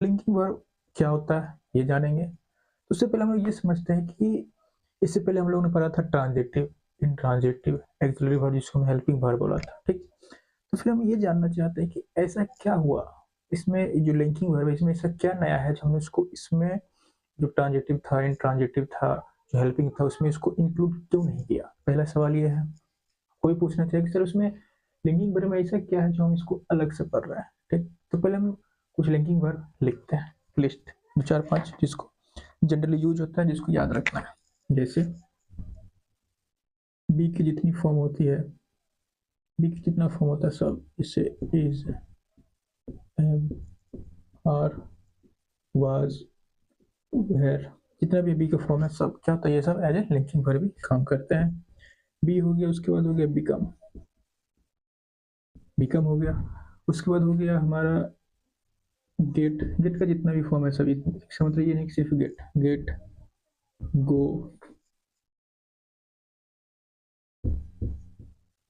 Linking verb क्या होता है ये जानेंगे। तो उससे पहले हम लोग ये समझते हैं कि इससे पहले हम लोगों ने पढ़ा था ट्रांजिटिव, इंट्रांजिटिव, एक्सिलरी वर्ब जिसको हम हेल्पिंग वर्ब बोला था, ठीक। तो फिर हम ये जानना चाहते हैं कि ऐसा क्या हुआ इसमें, जो लिंकिंग वर्ब है इसमें ऐसा क्या नया है जो हमने इसको इसमें जो ट्रांजिटिव था, इंट्रांजिटिव था, जो हेल्पिंग था उसमें इसको इंक्लूड क्यों नहीं किया। पहला सवाल ये है। कोई पूछना चाहिए कि सर उसमें लिंकिंग वर्ब में ऐसा क्या है जो हम इसको अलग से पढ़ रहे हैं, ठीक। तो पहले हम कुछ लिंकिंग वर्ब लिखते हैं, लिस्ट दो चार पांच जिसको जनरली यूज होता है, जिसको याद रखना है। जैसे बी की जितनी फॉर्म होती है, बी की जितना फॉर्म होता है सब, इससे is, am, are, was, were, जितना भी बी का फॉर्म है सब क्या होता है, ये सब एज ए लिंकिंग वर्ब भी काम करते हैं। बी हो गया, उसके बाद हो गया बिकम, बिकम हो गया, उसके बाद हो गया हमारा गेट, गेट का जितना भी फॉर्म है सभी, इसका मतलब ये नहीं कि सिर्फ get, get, go,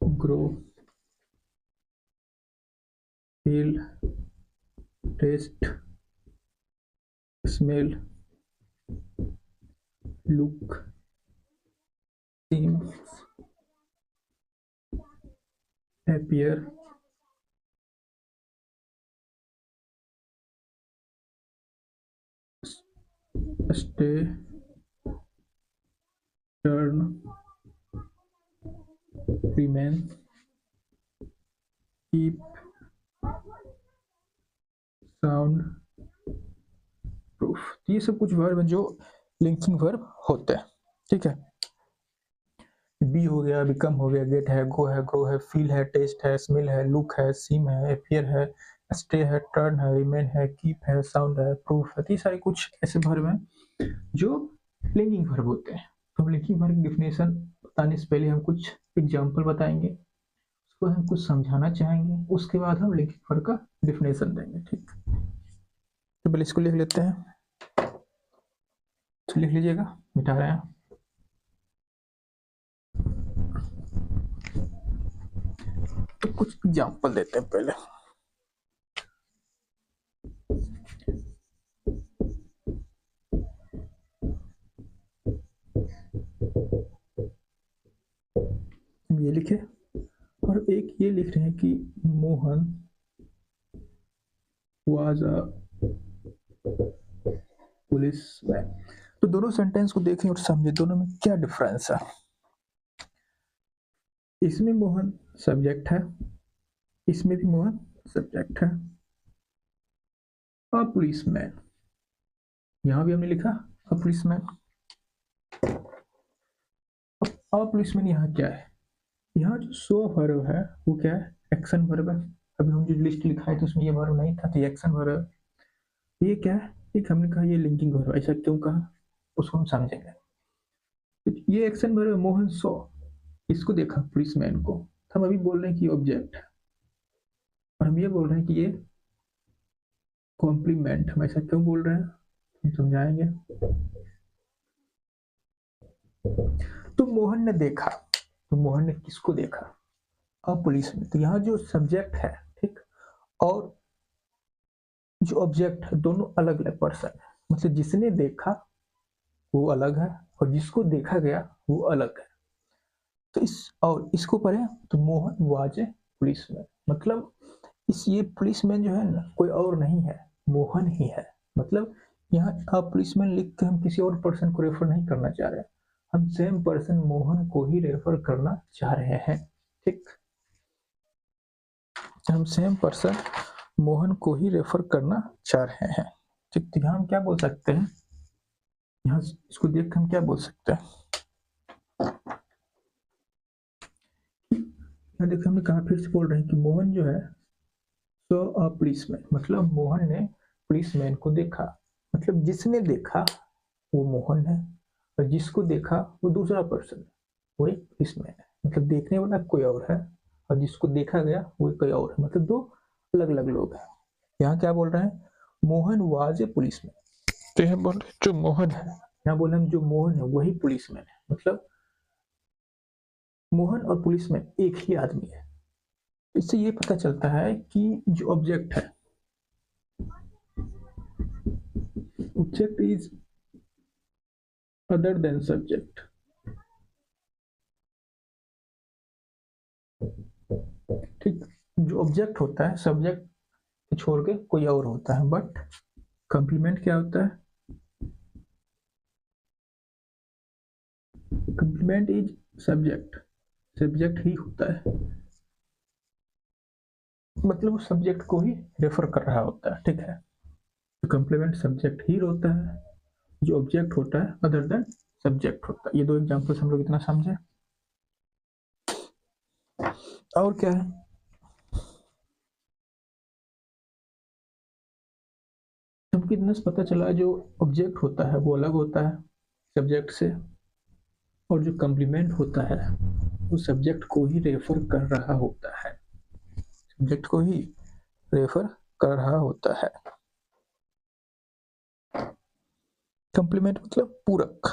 grow, feel, taste, smell, look, seem, appear, stay, turn, remain, keep, sound, proof। ये सब कुछ वर्ब जो लिंकिंग वर्ब होते हैं, ठीक है। बी हो गया, बिकम हो गया, गेट है, गो है, ग्रो है, फील है, टेस्ट है, स्मेल है, लुक है, सीम है, अपीयर है, स्टे है, टर्न है, रिमेन है, कीप है, साउंड है, प्रूफ है। ये सारे कुछ ऐसे वर्ब हैं जो लिंकिंग वर्ब होते हैं। तो लिंकिंग वर्ब की डेफिनेशन बताने से पहले हम कुछ एग्जाम्पल बताएंगे, उसको हम कुछ समझाना चाहेंगे, उसके बाद हम लिंकिंग वर्ब का डेफिनेशन देंगे, ठीक। तो पहले इसको लिख लेते हैं, तो लिख लीजिएगा, मिटा रहे हैं। तो कुछ एग्जाम्पल देते हैं पहले। हम ये लिखे और एक ये लिख रहे हैं कि मोहन वाज अ पुलिसमैन। तो दोनों सेंटेंस को देखें और समझे दोनों में क्या डिफरेंस है। इसमें मोहन सब्जेक्ट है, इसमें भी मोहन सब्जेक्ट है। अ पुलिसमैन, यहां भी हमने लिखा अ पुलिसमैन। अ पुलिसमैन यहाँ क्या है, यहाँ जो सो वर्ब है वो क्या है, एक्शन वर्ब है। अभी हम जो लिस्ट लिखा है तो उसमें ये वर्ब नहीं था, तो ये एक्शन वर्ब है। ये क्या है, एक हमने कहा ये लिंकिंग वर्ब, ऐसा क्यों कहा उसको हम समझेंगे। तो ये एक्शन वर्ब है, मोहन सो, इसको देखा पुलिसमैन को, हम अभी बोल रहे हैं कि ऑब्जेक्ट है, और हम ये बोल रहे हैं कि ये कॉम्प्लीमेंट। हम ऐसा क्यों बोल रहे हैं हम समझाएंगे। तो मोहन ने देखा, तो मोहन ने किसको देखा, अ पुलिस में। तो यहाँ जो सब्जेक्ट है, ठीक, और जो ऑब्जेक्ट है दोनों अलग अलग पर्सन है। मतलब जिसने देखा वो अलग है और जिसको देखा गया वो अलग है। तो इस और इसको पढ़े तो मोहन वाज ए पुलिसमैन, मतलब इस ये पुलिसमैन जो है ना कोई और नहीं है, मोहन ही है। मतलब यहाँ आप पुलिसमैन लिख के हम किसी और पर्सन को रेफर नहीं करना चाह रहे हैं, हम सेम पर्सन मोहन को ही रेफर करना चाह रहे हैं, ठीक। हम सेम पर्सन मोहन को ही रेफर करना चाह रहे हैं, ठीक। तो यहाँ हम क्या बोल सकते हैं, यहाँ इसको देख कर हम क्या बोल सकते हैं। यहाँ देखिए हमने कहा, फिर से बोल रहे हैं कि मोहन जो है सो अ पुलिसमैन, मतलब मोहन ने पुलिसमैन को देखा। मतलब जिसने देखा वो मोहन है और जिसको देखा वो दूसरा पर्सन है, वो एक पुलिसमैन है। मतलब देखने वाला कोई और है और जिसको देखा गया वो कोई और है, मतलब दो अलग अलग लोग हैं। यहाँ क्या बोल रहे हैं, मोहन वाज ए पुलिसमैन। तो यहाँ बोल रहे जो मोहन है, यहाँ बोले हम जो मोहन है वही पुलिसमैन है। मतलब मोहन और पुलिसमैन एक ही आदमी है। इससे ये पता चलता है कि जो ऑब्जेक्ट है object is other than subject. ठीक, जो ऑब्जेक्ट होता है सब्जेक्ट छोड़ के कोई और होता है, बट कंप्लीमेंट क्या होता है? कंप्लीमेंट इज सब्जेक्ट, सब्जेक्ट ही होता है, मतलब वो सब्जेक्ट को ही रेफर कर रहा होता है। ठीक है, तो कंप्लीमेंट सब्जेक्ट ही होता है, जो ऑब्जेक्ट होता है अदर देन सब्जेक्ट होता है। ये दो एग्जांपल्स हम लोग इतना समझे। और क्या है? हमको इतना पता चला जो ऑब्जेक्ट होता है वो अलग होता है सब्जेक्ट से, और जो कंप्लीमेंट होता है वो सब्जेक्ट को ही रेफर कर रहा होता है, सब्जेक्ट को ही रेफर कर रहा होता है। कंप्लीमेंट मतलब पूरक।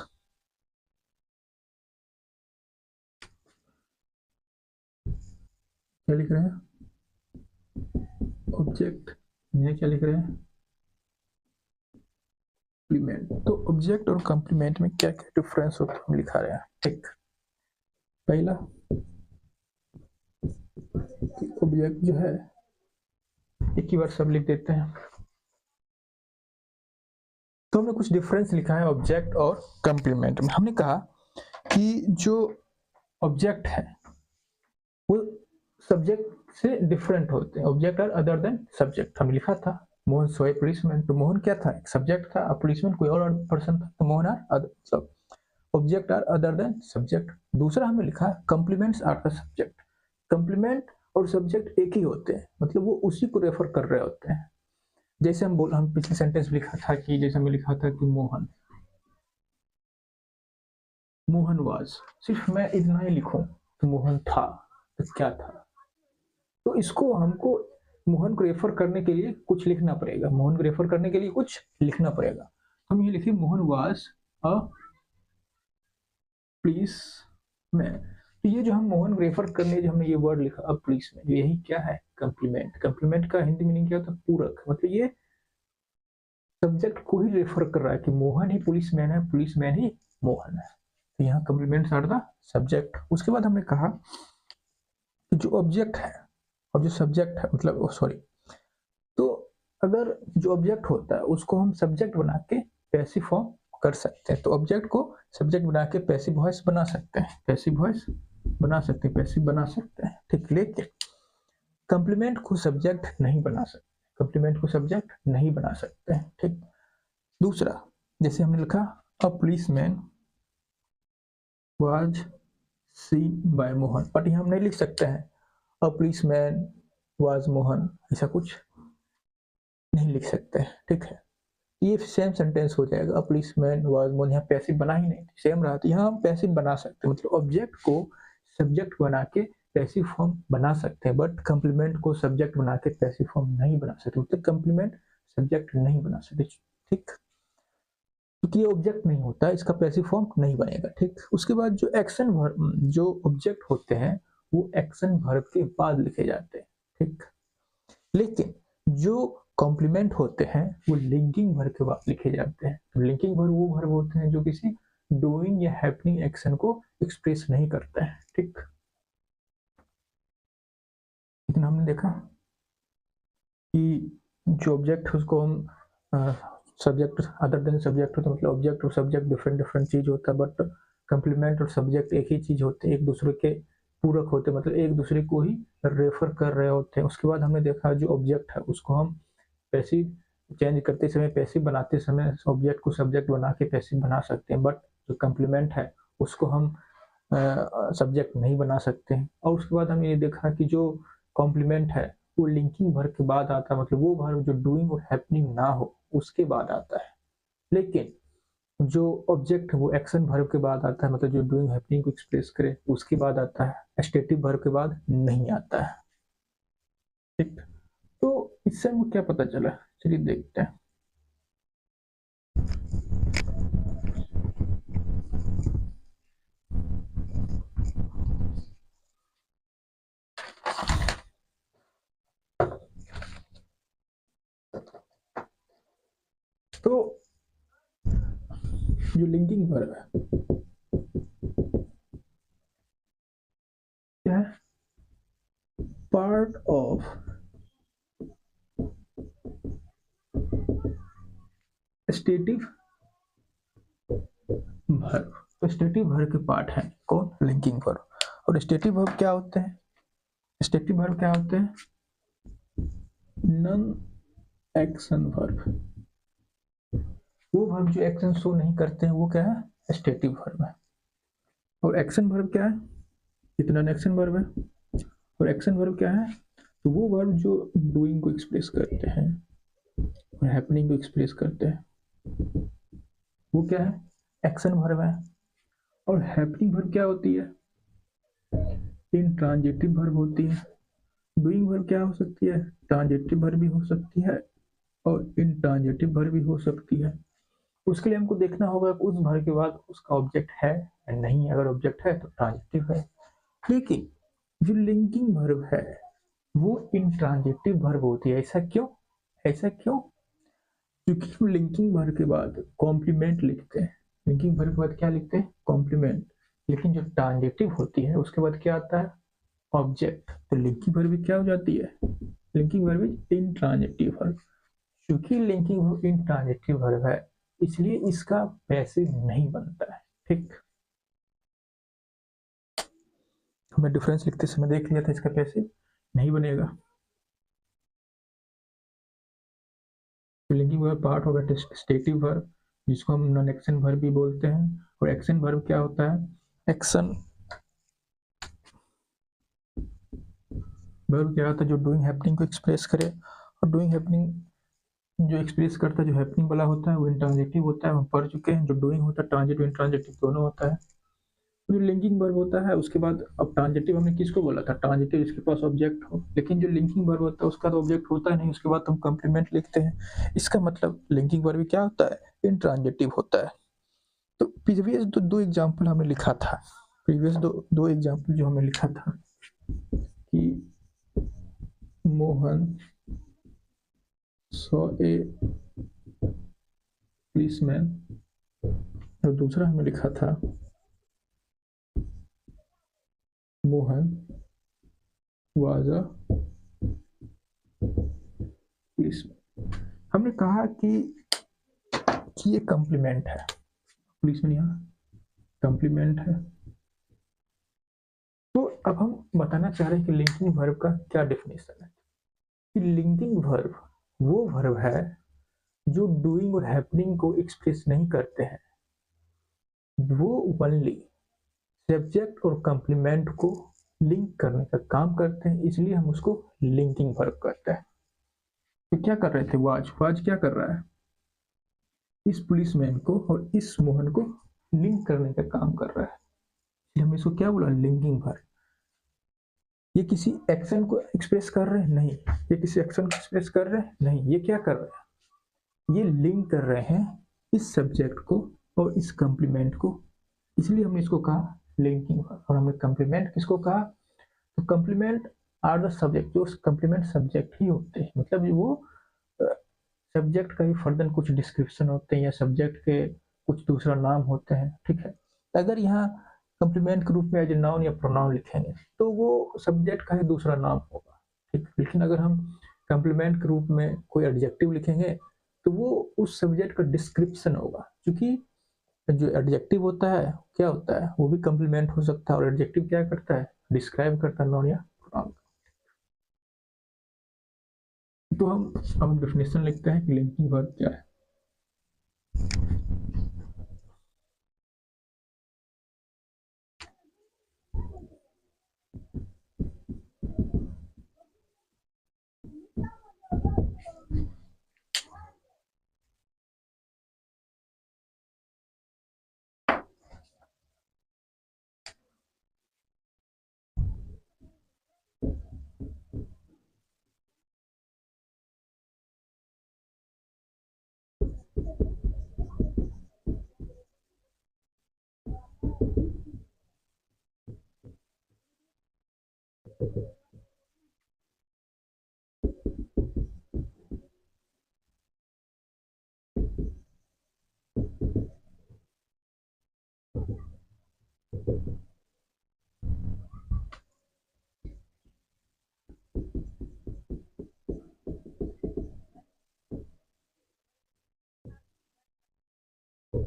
क्या लिख रहे हैं? ऑब्जेक्ट, ये क्या लिख रहे हैं? कंप्लीमेंट। तो ऑब्जेक्ट और कंप्लीमेंट में क्या क्या डिफरेंस होता है हम लिखा रहे हैं। ठीक, पहला ऑब्जेक्ट जो है, एक ही बार सब लिख देते हैं। तो हमने कुछ डिफरेंस लिखा है ऑब्जेक्ट और कंप्लीमेंट में। हमने कहा कि जो ऑब्जेक्ट है वो सब्जेक्ट से डिफरेंट होते हैं। Object are other than subject, हम लिखा था। मोहन सो ए पुलिसमैन, तो मोहन क्या था? एक सब्जेक्ट था। पुलिसमैन कोई और पर्सन था, तो मोहन आर अदर, सब object are other than subject. दूसरा हमने लिखा complements are the subject. Complement और सब्जेक्ट एक ही होते हैं, मतलब वो उसी को रेफर कर रहे होते हैं। जैसे हम पिछले सेंटेंस लिखा था कि जैसे हमने लिखा था कि मोहन वाज, सिर्फ मैं इतना ही लिखूं तो मोहन था, तो क्या था? तो इसको हमको मोहन को रेफर करने के लिए कुछ लिखना पड़ेगा, मोहन को रेफर करने के लिए कुछ लिखना पड़ेगा। हम ये लिखे Mohan was a police man. तो ये जो हम मोहन को रेफर करने जो हमने ये वर्ड लिखा अ पुलिस मैन, यही क्या है? कंप्लीमेंट। कंप्लीमेंट का हिंदी मीनिंग क्या होता है? पूरक। मतलब ये सब्जेक्ट को ही रेफर कर रहा है कि मोहन ही पुलिस मैन है, पुलिस मैन ही मोहन है। तो यहाँ कंप्लीमेंट्स आर द सब्जेक्ट। उसके बाद हमने कहा कि जो ऑब्जेक्ट है और जो सब्जेक्ट है, मतलब सॉरी, तो अगर जो ऑब्जेक्ट होता है उसको हम सब्जेक्ट बना के पैसिव फॉर्म कर सकते हैं। तो ऑब्जेक्ट को सब्जेक्ट बना के पैसिव वॉइस बना सकते हैं, पैसिव वॉइस बना सकते हैं, पैसिव बना सकते हैं। ठीक, लेकिन कंप्लीमेंट को सब्जेक्ट नहीं बना सकते, कंप्लीमेंट को सब्जेक्ट नहीं बना सकते हैं। ठीक, दूसरा जैसे हमने लिखा a policeman was seen by Mohan, but यहाँ हम नहीं लिख सकते हैं अ पुलिसमैन वाज मोहन, ऐसा कुछ नहीं लिख सकते हैं। ठीक है, ये सेम सेंटेंस हो जाएगा। अ पुलिसमैन वाज मोहन, यहाँ पैसिव बना ही नहीं, सेम रहा। तो यहाँ हम पैसिव बना सकते हैं, मतलब ऑब्जेक्ट को सब्जेक्ट बना के पैसिव फॉर्म बना सकते हैं, बट कंप्लीमेंट को सब्जेक्ट बना के पैसिव फॉर्म नहीं बना सकते, मतलब कंप्लीमेंट सब्जेक्ट नहीं बना सकते। ठीक, क्योंकि ये ऑब्जेक्ट नहीं होता, इसका पैसिव फॉर्म नहीं बनेगा। ठीक, उसके बाद जो एक्शन वर्ब, जो ऑब्जेक्ट होते हैं वो एक्शन वर्ब के बाद लिखे जाते हैं। ठीक, लेकिन जो कॉम्प्लीमेंट होते हैं वो लिंकिंग वर्ब के बाद लिखे जाते हैं। तो लिंकिंग वर्ब वो वर्ब होते हैं जो किसी डूइंग या हैपनिंग एक्शन को एक्सप्रेस नहीं करते हैं। ठीक, इतना हमने देखा कि जो ऑब्जेक्ट है उसको हम सब्जेक्ट अदर देन सब्जेक्ट होता है, मतलब ऑब्जेक्ट और सब्जेक्ट डिफरेंट डिफरेंट चीज होता है, बट कंप्लीमेंट और सब्जेक्ट एक ही चीज होते हैं, एक दूसरे के पूरक होते हैं, मतलब एक दूसरे को ही रेफर कर रहे होते हैं। उसके बाद हमने देखा जो ऑब्जेक्ट है उसको हम पैसिव चेंज करते समय, पैसिव बनाते समय ऑब्जेक्ट को सब्जेक्ट बना के पैसिव बना सकते हैं, बट जो कंप्लीमेंट है उसको हम सब्जेक्ट नहीं बना सकते हैं। और उसके बाद हमने ये देखा कि जो कॉम्प्लीमेंट है वो लिंकिंग वर्ब के बाद आता है, मतलब वो वर्ब जो डूइंग और हैपनिंग ना हो उसके बाद आता है। लेकिन जो ऑब्जेक्ट है वो एक्शन वर्ब के बाद आता है, मतलब जो डूइंग हैपनिंग को एक्सप्रेस करे उसके बाद आता है, एस्टेटिव वर्ब के बाद नहीं आता है। ठीक, तो इससे हमको क्या पता चला, चलिए देखते हैं। तो जो लिंकिंग वर्ब है क्या है, पार्ट ऑफ स्टेटिव वर्ब। तो स्टेटिव वर्ब के पार्ट है कौन, लिंकिंग वर्ब। और स्टेटिव वर्ब क्या होते हैं, स्टेटिव वर्ब क्या होते हैं, नॉन एक्शन वर्ब। वो वर्ब जो एक्शन शो नहीं करते हैं वो क्या है, स्टेटिव वर्ब है। और एक्शन वर्ब क्या है, कितना एक्शन वर्ब है। और एक्शन वर्ब क्या है, तो वो वर्ब जो डूइंग को एक्सप्रेस करते हैं और हैपनिंग को एक्सप्रेस करते हैं, वो क्या है, एक्शन वर्ब है। और हैपनिंग वर्ब क्या होती है, इंट्रांजिटिव वर्ब होती है। डूइंग वर्ब क्या हो सकती है, ट्रांजिटिव वर्ब भी हो सकती है और इंट्रांजिटिव वर्ब भी हो सकती है। उसके लिए हमको देखना होगा कि उस वर्ब के बाद उसका ऑब्जेक्ट है या नहीं, अगर ऑब्जेक्ट है तो ट्रांजिटिव है। लेकिन जो लिंकिंग वर्ब है वो इंट्रांजिटिव वर्ब होती है। ऐसा क्यों, ऐसा क्यों, क्योंकि हम लिंकिंग वर्ब के बाद कॉम्प्लीमेंट लिखते हैं। लिंकिंग वर्ब के बाद क्या लिखते हैं, कॉम्प्लीमेंट। लेकिन जो ट्रांजिटिव होती है उसके बाद क्या आता है, ऑब्जेक्ट। तो लिंकिंग वर्ब क्या हो जाती है, linking verb is intransitive verb. क्योंकि लिंकिंग वर्ब इंट्रांजिटिव वर्ब है इसलिए इसका पैसिव नहीं बनता है। ठीक, हमने डिफरेंस लिखते समय देख लिया था, इसका पैसिव नहीं बनेगा। तो लिंकिंग वर्ब पार्ट होगा स्टेटिव वर्ब, जिसको हम नॉन एक्शन वर्ब भी बोलते हैं। और एक्शन वर्ब क्या होता है, एक्शन वर्ब क्या होता है, जो डूइंग हैपनिंग को एक्सप्रेस करे। और डूइंग हैपनिंग जो एक्सप्रेस करता है, जो हैपनिंग वाला होता है वो इंट्रांजिटिव होता है, हम पढ़ चुके हैं। जो डूइंग होता है ट्रांजिटिव इंट्रांजिटिव दोनों होता है। जो लिंकिंग वर्ब होता है उसके बाद, अब ट्रांजिटिव हमने किसको बोला था, ट्रांजिटिव इसके पास ऑब्जेक्ट हो। लेकिन जो लिंकिंग वर्ब होता है उसका तो ऑब्जेक्ट होता है नहीं, उसके बाद हम कंप्लीमेंट लिखते हैं। इसका मतलब लिंकिंग वर्ब क्या होता है, इंट्रांजिटिव होता है। तो प्रीवियस दो एग्जाम्पल हमने लिखा था, प्रीवियस दो एग्जाम्पल जो हमने लिखा था कि मोहन सॉ ए पुलिसमैन, और दूसरा हमने लिखा था मोहन वाज अ पुलिसमैन। हमने कहा कि ये कॉम्प्लीमेंट है, पुलिसमैन यहाँ कॉम्प्लीमेंट है। तो अब हम बताना चाह रहे हैं कि लिंकिंग वर्ब का क्या डेफिनेशन है। कि लिंकिंग वर्ब वो वर्ब है जो डूइंग और हैपनिंग को एक्सप्रेस नहीं करते हैं, वो ओनली सब्जेक्ट और कंप्लीमेंट को लिंक करने का काम करते हैं, इसलिए हम उसको लिंकिंग वर्ब कहते हैं। तो क्या कर रहे थे, वाज वाज क्या कर रहा है, इस पुलिसमैन को और इस मोहन को लिंक करने का काम कर रहा है, इसलिए हमने इसको क्या बोला, लिंकिंग वर्ब। ये किसी एक्शन को एक्सप्रेस कर रहे हैं नहीं, ये किसी एक्शन को एक्सप्रेस कर रहे हैं नहीं, ये क्या कर रहे हैं, ये लिंक कर रहे हैं इस सब्जेक्ट को और इस कंप्लीमेंट को, इसलिए हमने इसको कहा लिंकिंग वर्ब। और हमने कंप्लीमेंट किसको कहा, तो कंप्लीमेंट आर द सब्जेक्ट, जो कंप्लीमेंट सब्जेक्ट ही होते हैं, मतलब वो सब्जेक्ट का ही फर्दर कुछ डिस्क्रिप्शन होते हैं या सब्जेक्ट के कुछ दूसरा नाम होते हैं। ठीक है, अगर यहाँ कंप्लीमेंट के रूप में एज ए नाउन या प्रोनाउन लिखेंगे तो वो सब्जेक्ट का ही दूसरा नाम होगा। ठीक, लेकिन अगर हम कंप्लीमेंट के रूप में कोई एडजेक्टिव लिखेंगे तो वो उस सब्जेक्ट का डिस्क्रिप्शन होगा। क्योंकि जो एडजेक्टिव होता है क्या होता है, वो भी कंप्लीमेंट हो सकता है, और एडजेक्टिव क्या करता है, डिस्क्राइब करता है नाउन या प्रोनाउन। तो हम अब डेफिनेशन लिखते हैं कि लिंकिंग वर्ब क्या है।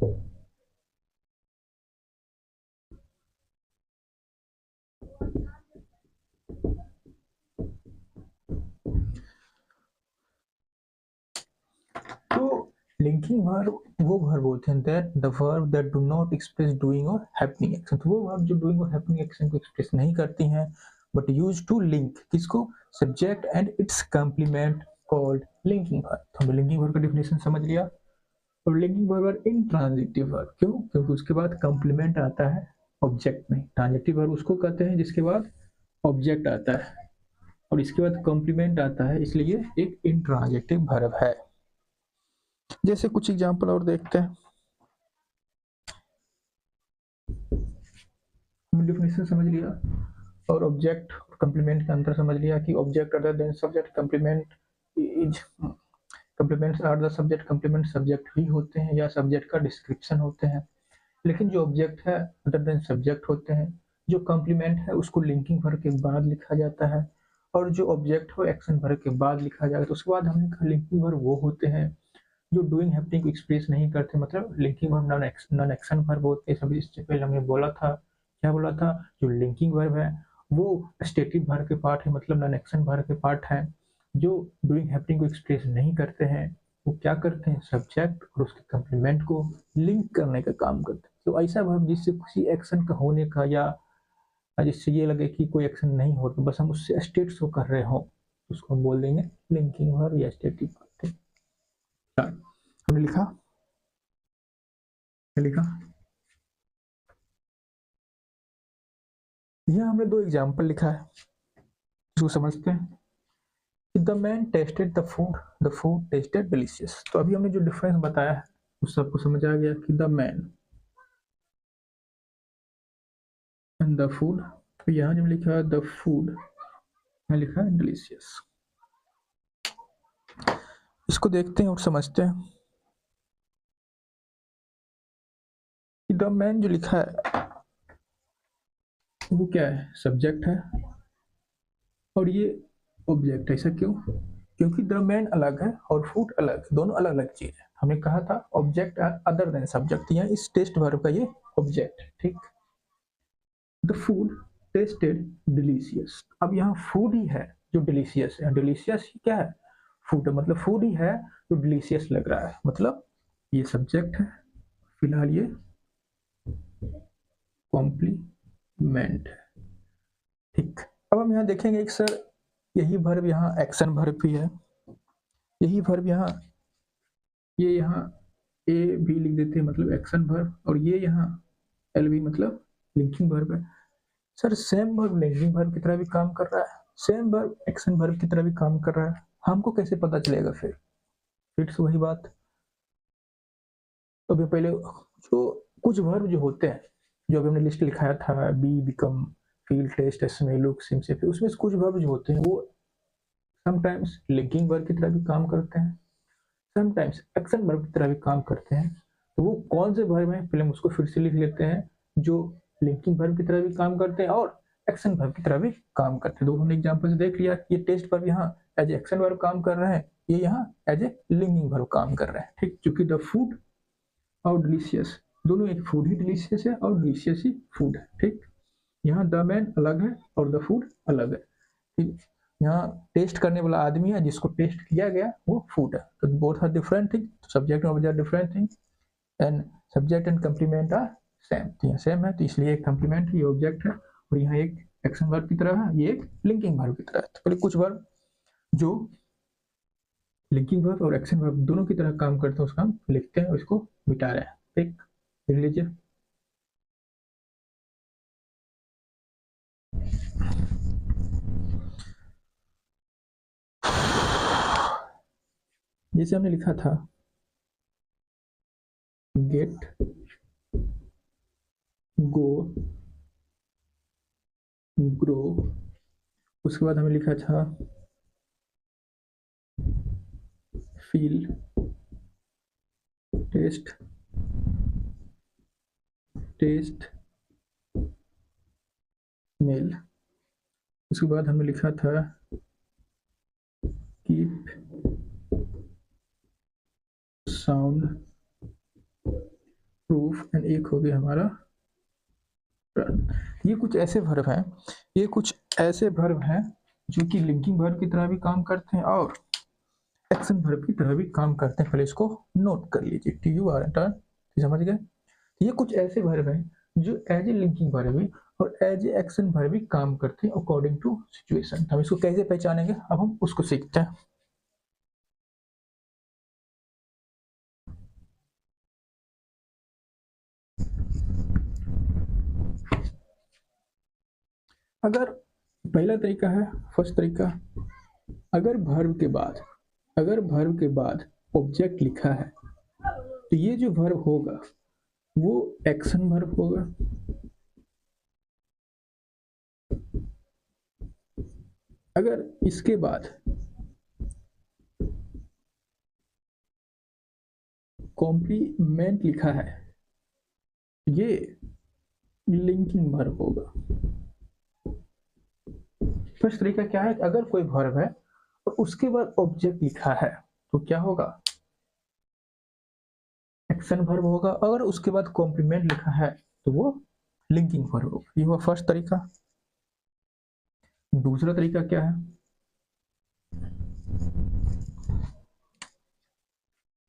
तो लिंकिंग वर्ब वो वर्ब होते हैं that the verb that do not express doing और हैपनिंग एक्शन। तो वो वर्ब जो डूइंग और हैपनिंग एक्शन को एक्सप्रेस नहीं करती हैं बट यूज टू लिंक किसको, subject and it's complement called linking verb. तो हमने लिंकिंग वर्ब का डेफिनेशन समझ लिया। और लिंकिंग वर्ब इंट्रांजिटिव वर्ब, क्यों? क्योंकि उसके बाद कंप्लीमेंट आता है, ऑब्जेक्ट नहीं। ट्रांजिटिव वर्ब उसको कहते हैं जिसके बाद ऑब्जेक्ट आता है और इसके बाद कॉम्प्लीमेंट आता है, इसलिए एक इंट्रांजिटिव वर्ब है। जैसे कुछ एग्जांपल और देखते हैं। हमने डेफिनेशन समझ लिया और ऑब्जेक्ट और कंप्लीमेंट का अंतर समझ लिया कि object other than subject, complement is complements are the subject, complement subject ही होते हैं या सब्जेक्ट का डिस्क्रिप्शन होते हैं। लेकिन जो ऑब्जेक्ट है अदर देन सब्जेक्ट होते हैं। जो कॉम्प्लीमेंट है उसको लिंकिंग वर्ब के बाद लिखा जाता है और जो ऑब्जेक्ट हो एक्शन वर्ब के बाद लिखा जाएगा। तो उसके बाद हमने कहा लिंकिंग वर्ब वो होते हैं जो डूइंग हैपनिंग को एक्सप्रेस नहीं करते, मतलब linking verb non action verb होते हैं। सभी इससे पहले हमने बोला था, क्या बोला था, जो लिंकिंग वर्ब है वो स्टेटिव वर्ब के पार्ट है, मतलब नॉन एक्शन वर्ब के पार्ट है। जो डूइंग हैपनिंग को एक्सप्रेस नहीं करते हैं वो क्या करते हैं, सब्जेक्ट और उसके कंप्लीमेंट को लिंक करने का काम करते हैं। तो ऐसा वर्ब जिससे किसी एक्शन का होने का या जिससे ये लगे कि कोई एक्शन नहीं हो तो बस हम उससे स्टेट शो कर रहे हो, उसको हम बोल देंगे लिंकिंग वर्ब या स्टेटिव वर्ब। हमने लिखा, क्या लिखा, यहाँ हमने दो एग्जाम्पल लिखा है जो समझते हैं। The man tested the food tested delicious. तो अभी हमने जो डिफरेंस बताया है उस सबको समझ आ गया कि the man and the food. तो यहाँ जब लिखा है द फूड, यहाँ लिखा है डिलीशियस। इसको देखते हैं और समझते हैं। द मैन जो लिखा है वो क्या है, सब्जेक्ट है और ये ऑब्जेक्ट है। ऐसा क्यों? क्योंकि द मैन अलग है और फूड अलग, दोनों अलग अलग चीज है। हमने कहा था ऑब्जेक्ट अदर देन सब्जेक्ट, यहाँ इस टेस्ट वर्ब का ये ऑब्जेक्ट है, ठीक। The food tested delicious. अब यहाँ फूड ही है जो डिलीशियस है। डिलीशियस क्या है, फूड, मतलब फूड ही है जो डिलीशियस लग रहा है, मतलब ये सब्जेक्ट है, फिलहाल ये कॉम्प्लीमेंट है, ठीक। अब हम यहाँ देखेंगे कि सर यही वर्ब यहाँ एक्शन वर्ब भी है, यही वर्ब यहाँ, ये यहाँ ए भी लिख देते हैं मतलब एक्शन वर्ब, और ये यहाँ एल भी मतलब लिंकिंग वर्ब है। Sir same verb linking verb की तरह भी काम कर रहा है, सेम वर्ब एक्शन वर्ब की तरह भी काम कर रहा है, हमको कैसे पता चलेगा? फिर से वही बात। तो अभी पहले जो कुछ वर्ब जो होते हैं, जो अभी हमने लिस्ट लिखाया था, be, become, feel, taste, smell, look, seem से, उसमें कुछ वर्ब जो होते हैं वो समटाइम्स लिंकिंग वर्ब की तरह भी काम करते हैं, समटाइम्स एक्शन वर्ब की तरह भी काम करते हैं। तो वो कौन से वर्ब हैं, पहले हम उसको फिर से लिख लेते हैं, जो लिंकिंग वर्ब की तरह भी काम करते हैं और एक्शन वर्ब की तरह भी काम करते हैं। दो हमने एग्जांपल से देख लिया कि ये टेस्ट वर्ब यहाँ एज एक्शन वर्ब काम कर रहे हैं, ये यहाँ एज ए लिंकिंग वर्ब काम कर रहे हैं, ठीक। क्योंकि द फूड और डिलीशियस दोनों, एक फूड ही डिलीशियस है और डिलीशियस ही फूड है, ठीक। यहाँ द मैन अलग है और द फूड अलग है, ठीक। यहाँ टेस्ट करने वाला आदमी है, जिसको टेस्ट किया गया वो फूड है। तो both are different thing, subject and object different thing and subject and complement are same. तो यहाँ सेम है तो इसलिए एक कंप्लीमेंट ये ऑब्जेक्ट है और यहाँ एक एक्शन वर्ब की तरह है, ये एक लिंकिंग वर्ब की तरह है। तो पहले कुछ वर्ब जो लिंकिंग वर्ब और एक्शन वर्ब दोनों की तरह काम करते हैं उसका हम लिखते हैं, उसको मिटा रहे हैं, ठीक। लिख लीजिए। जैसे हमने लिखा था गेट, गो, ग्रो, उसके बाद हमें लिखा था फील, टेस्ट, मेल, उसके बाद हमने लिखा था कीप, साउंड, रूफ एंड एक हो गया हमारा रन। ये कुछ ऐसे वर्ब हैं, ये कुछ ऐसे वर्ब हैं जो कि लिंकिंग वर्ब की तरह भी काम करते हैं और एक्शन वर्ब की तरह भी काम करते हैं। पहले इसको नोट कर लीजिए, टी यू आर टर्न, समझ गए। ये कुछ ऐसे वर्ब हैं जो एज ए लिंकिंग वर्ब भी और एज ए एक्शन वर्ब भी काम करते हैं अकॉर्डिंग टू सिचुएशन। हम इसको कैसे पहचानेंगे, अब हम उसको सीखते हैं। अगर पहला तरीका है, फर्स्ट तरीका, अगर वर्ब के बाद ऑब्जेक्ट लिखा है तो ये जो वर्ब होगा वो एक्शन वर्ब होगा। अगर इसके बाद कॉम्प्लीमेंट लिखा है ये लिंकिंग वर्ब होगा। फर्स्ट तरीका क्या है, अगर कोई वर्ब है और उसके बाद ऑब्जेक्ट लिखा है तो क्या होगा, एक्शन वर्ब होगा। अगर उसके बाद कॉम्प्लीमेंट लिखा है तो वो लिंकिंग वर्ब होगा। ये हुआ फर्स्ट तरीका। दूसरा तरीका क्या है,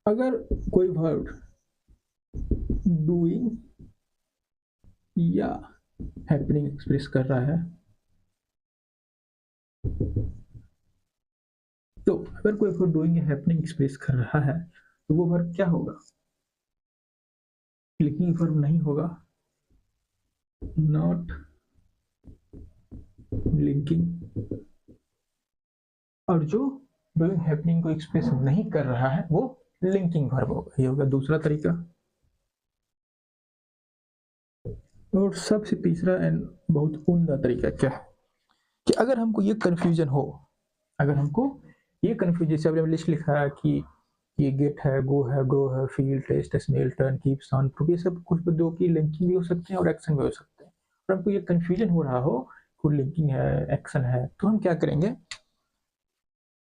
अगर कोई वर्ब डूइंग या हैपनिंग एक्सप्रेस कर रहा है तो अगर कोई वर्ब डूइंग या हैपनिंग एक्सप्रेस कर रहा है तो वो वर्ब क्या होगा, लिंकिंग वर्ब नहीं होगा, नॉट लिंकिंग। और जो डूइंग हैपनिंग को एक्सप्रेस नहीं कर रहा है वो लिंकिंग वर्ब होगा। ये होगा दूसरा तरीका। और सबसे तीसरा एंड बहुत उम्दा तरीका क्या है कि अगर हमको ये कन्फ्यूजन हो, अगर हमको ये कन्फ्यूजन, जैसे हमने लिस्ट लिखा है कि ये गेट है, गो है, ग्रो है, feel, taste, smell, turn, keep, sound, proof, ये सब कुछ दो की लिंकिंग भी हो सकते हैं और एक्शन भी हो सकते हैं। और हमको ये कन्फ्यूजन हो रहा हो कोई लिंकिंग है, एक्शन है, तो हम क्या करेंगे,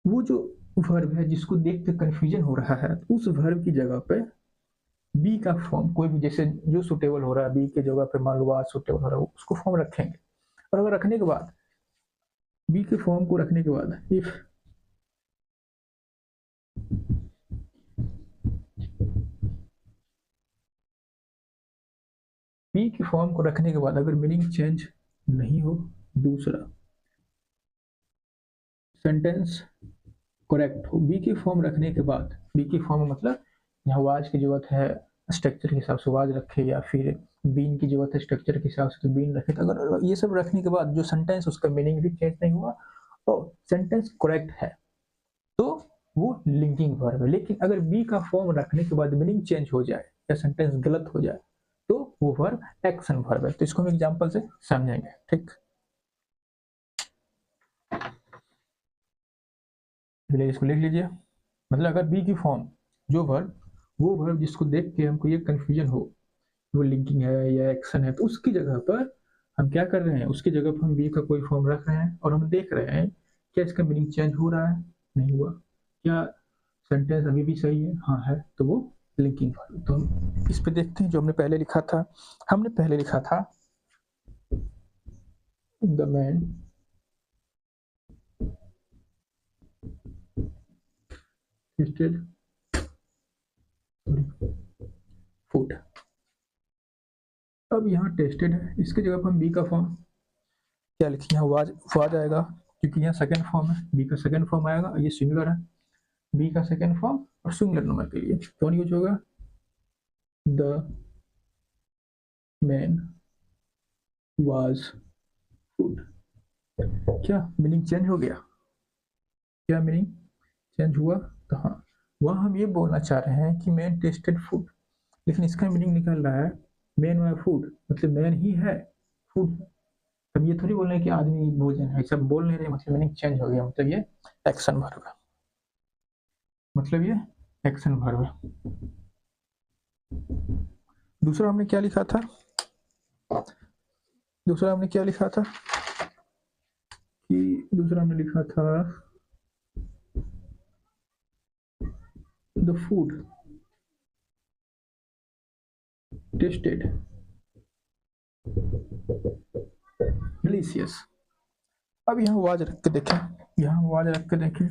वो जो वर्ब है जिसको देख के कन्फ्यूजन हो रहा है उस वर्ब की जगह पे बी का फॉर्म कोई भी, जैसे जो सुटेबल हो रहा है बी की जगह पे मान लो आज सुटेबल हो रहा है उसको फॉर्म रखेंगे। और अगर रखने के बाद बी के फॉर्म को रखने के बाद इफ बी के फॉर्म को रखने के बाद अगर मीनिंग चेंज नहीं हो, दूसरा सेंटेंस करेक्ट हो, बी की फॉर्म रखने के बाद, बी की फॉर्म मतलब यहाँ वाज की जरूरत है स्ट्रक्चर के हिसाब से वाज रखे, या फिर बीन की जरूरत है स्ट्रक्चर के हिसाब से तो बीन रखे। तो अगर ये सब रखने के बाद जो सेंटेंस उसका मीनिंग भी चेंज नहीं हुआ और सेंटेंस करेक्ट है तो वो लिंकिंग वर्ब है। लेकिन अगर बी का फॉर्म रखने के बाद मीनिंग चेंज हो जाए या सेंटेंस गलत हो जाए तो वो वर्ब एक्शन वर्ब है। तो इसको हम एग्जाम्पल से समझेंगे, ठीक। इसको लिख लीजिए, मतलब अगर बी की फॉर्म जो वर्ब, वो वर्ब जिसको देख के हमको ये कंफ्यूजन हो वो लिंकिंग है या एक्शन है तो उसकी जगह पर हम क्या कर रहे हैं, उसकी जगह पर हम बी का कोई फॉर्म रख रहे हैं और हम देख रहे हैं क्या इसका मीनिंग चेंज हो रहा है, नहीं हुआ, क्या सेंटेंस अभी भी सही है, हाँ है, तो वो लिंकिंग वर्ब। तो हम इस पे देखते हैं जो हमने पहले लिखा था। हमने पहले लिखा था द मैन tasted फूड। अब यहाँ टेस्टेड है, इसकी जगह पर हम बी का फॉर्म क्या लिखें, यहाँ वाज आएगा क्योंकि यहाँ सेकंड फॉर्म है, बी का सेकंड फॉर्म आएगा, ये सिंगुलर है, बी का सेकंड फॉर्म और सिंगुलर नंबर के लिए कौन यूज होगा, द मैन वाज फूड। क्या मीनिंग चेंज हो गया, क्या मीनिंग चेंज हुआ, तो हाँ वहाँ हम ये बोलना चाह रहे हैं कि मैन टेस्टेड फूड, लेकिन इसका मीनिंग निकल रहा है मैन वाला फूड मतलब मैन ही है फूड। अब ये थोड़ी बोल रहे हैं कि आदमी भोजन है, सब बोल नहीं रहे, मतलब मीनिंग चेंज हो गया, मतलब ये एक्शन वर्ब है, मतलब ये एक्शन वर्ब है। दूसरा हमने क्या लिखा था, दूसरा हमने क्या लिखा था कि दूसरा हमने लिखा था द फूड टेस्टेड डिलीशियस। अब यहाँ वाज रख के देखें, यहाँ वाज रख के देखें,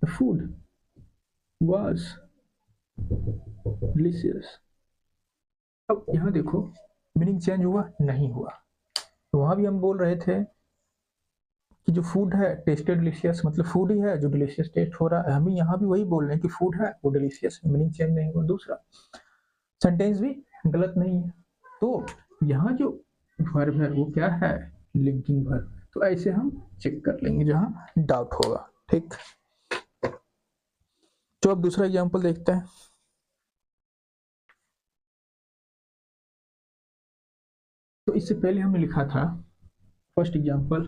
द फूड वाज डिलीशियस। अब यहाँ देखो मीनिंग चेंज हुआ नहीं हुआ। तो वहां भी हम बोल रहे थे कि जो फूड है टेस्टेड डिलीशियस, मतलब फूड ही है जो डिलीशियस टेस्ट हो रहा है। हम यहाँ भी वही बोल रहे हैं कि फूड है वो डिलीशियस, मीनिंग चेंज नहीं हुआ। दूसरा सेंटेंस भी गलत नहीं है। तो यहाँ जो वर्ब है वो क्या है, लिंकिंग वर्ब। तो ऐसे हम चेक कर लेंगे जहां डाउट होगा। ठीक, तो अब दूसरा एग्जांपल देखते हैं। तो इससे पहले हमने लिखा था फर्स्ट एग्जांपल,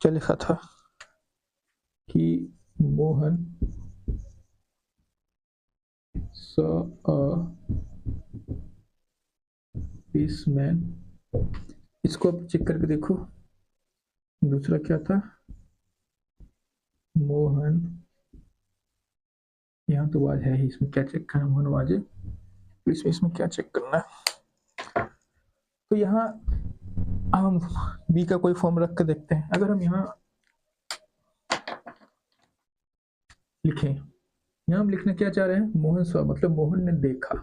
क्या लिखा था कि मोहन saw a policeman। इसको आप चेक करके देखो। दूसरा क्या था, मोहन, यहाँ तो वाज है ही, इसमें क्या चेक करना, मोहन वाज है, इसमें क्या चेक करना है। तो यहाँ हम बी का कोई फॉर्म रख के देखते हैं। अगर हम यहाँ लिखें, यहाँ हम लिखने क्या चाह रहे हैं, मोहन सॉ, मतलब मोहन ने देखा,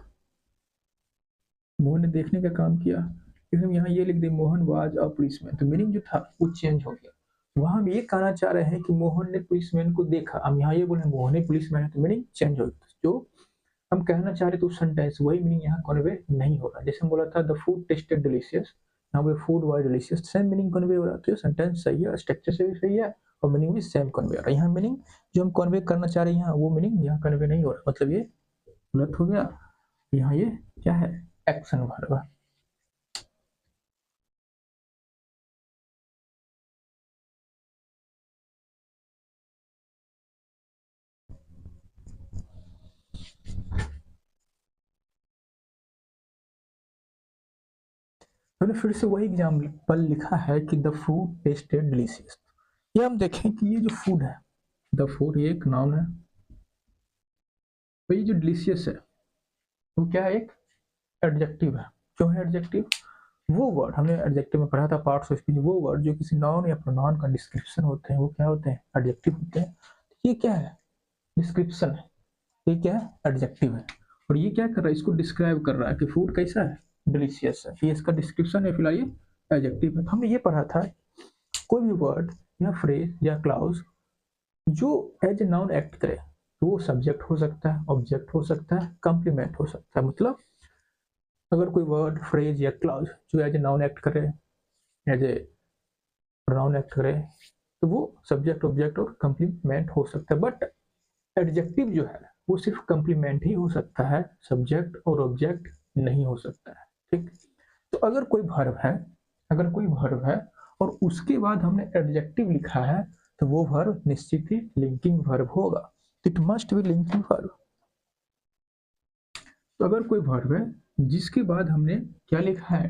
मोहन ने देखने का काम किया। लेकिन हम यहाँ ये लिख दे मोहन वाज अ पुलिसमैन, तो मीनिंग जो था वो चेंज हो गया। वहां हम ये कहना चाह रहे हैं कि मोहन ने पुलिसमैन को देखा, हम यहाँ ये बोले मोहन ने पुलिसमैन है, तो मीनिंग चेंज हो गया। जो हम कहना चाह रहे थे उस सेंटेंस वही मीनिंग यहाँ कन्वे नहीं हो रहा। जैसे हम बोला था द फूड टेस्टेड डिलीशियस, यहाँ पे food was delicious, same meaning convey हो रहा। तो ये सेंटेंस सही है, स्ट्रक्चर से भी सही है और मीनिंग भी सेम कन्वे हो रहा है। यहाँ मीनिंग जो हम कन्वे करना चाह रहे हैं यहाँ वो मीनिंग यहाँ कन्वे नहीं हो रहा, मतलब ये गलत हो गया। यहाँ ये क्या है, एक्शन वर्ब है। मैंने फिर से वही एग्जाम्पल लिखा है कि द फूड टेस्टेड डिलीशियस। ये हम देखें कि ये जो फूड है, द फूड, ये एक नाउन है, तो ये जो डिलीशियस है वो क्या है, एक एडजेक्टिव है। क्यों है एडजेक्टिव, वो वर्ड हमने एडजेक्टिव में पढ़ा था पार्ट्स ऑफ स्पीच, वो वर्ड जो किसी नाउन या प्रोनाउन का डिस्क्रिप्शन होते हैं वो क्या होते हैं, एडजेक्टिव होते हैं। ये क्या है, डिस्क्रिप्शन है, ये क्या है, एडजेक्टिव है। और ये क्या कर रहा है, इसको डिस्क्राइब कर रहा है कि फूड कैसा है, डिलीशियस है। ये इसका डिस्क्रिप्शन है, फिलहाल ये एडजेक्टिव है। हमने ये पढ़ा था कोई भी वर्ड या फ्रेज या क्लाउज जो एज ए नाउन एक्ट करे तो वो सब्जेक्ट हो सकता है, ऑब्जेक्ट हो सकता है, कॉम्प्लीमेंट हो सकता है। मतलब अगर कोई वर्ड फ्रेज या क्लाउज जो एज ए नाउन एक्ट करे, एज ए प्रोनाउन एक्ट करे, तो वो सब्जेक्ट, ऑब्जेक्ट और कॉम्प्लीमेंट हो सकता है। बट एडजेक्टिव जो है वो सिर्फ कॉम्प्लीमेंट ही हो सकता है, सब्जेक्ट और ऑब्जेक्ट नहीं हो सकता है। ठीक, तो अगर कोई वर्ब है, अगर कोई वर्ब है और उसके बाद हमने एडजेक्टिव लिखा है तो वो वर्ब निश्चित ही लिंकिंग वर्ब होगा। It must be linking verb. तो अगर कोई वर्ब है जिसके बाद हमने क्या लिखा है,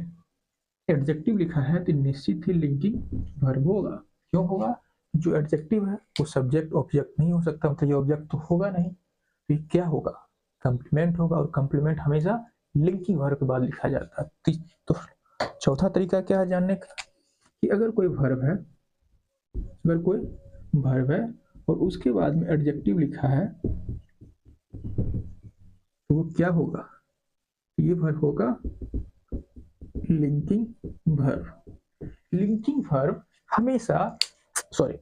एडजेक्टिव लिखा है, तो निश्चित ही लिंकिंग वर्ब होगा। क्यों होगा, जो एडजेक्टिव है वो सब्जेक्ट ऑब्जेक्ट नहीं हो सकता, मतलब ये ऑब्जेक्ट तो होगा नहीं, तो ये क्या होगा, कंप्लीमेंट होगा। और कंप्लीमेंट हमेशा लिंकिंग वर्ब के बाद लिखा जाता है। तो चौथा तरीका क्या है जानने का, कि अगर कोई वर्ब है, अगर कोई वर्ब है और उसके बाद में एडजेक्टिव लिखा है तो वो क्या होगा, ये वर्ब होगा लिंकिंग वर्ब। लिंकिंग वर्ब हमेशा, सॉरी,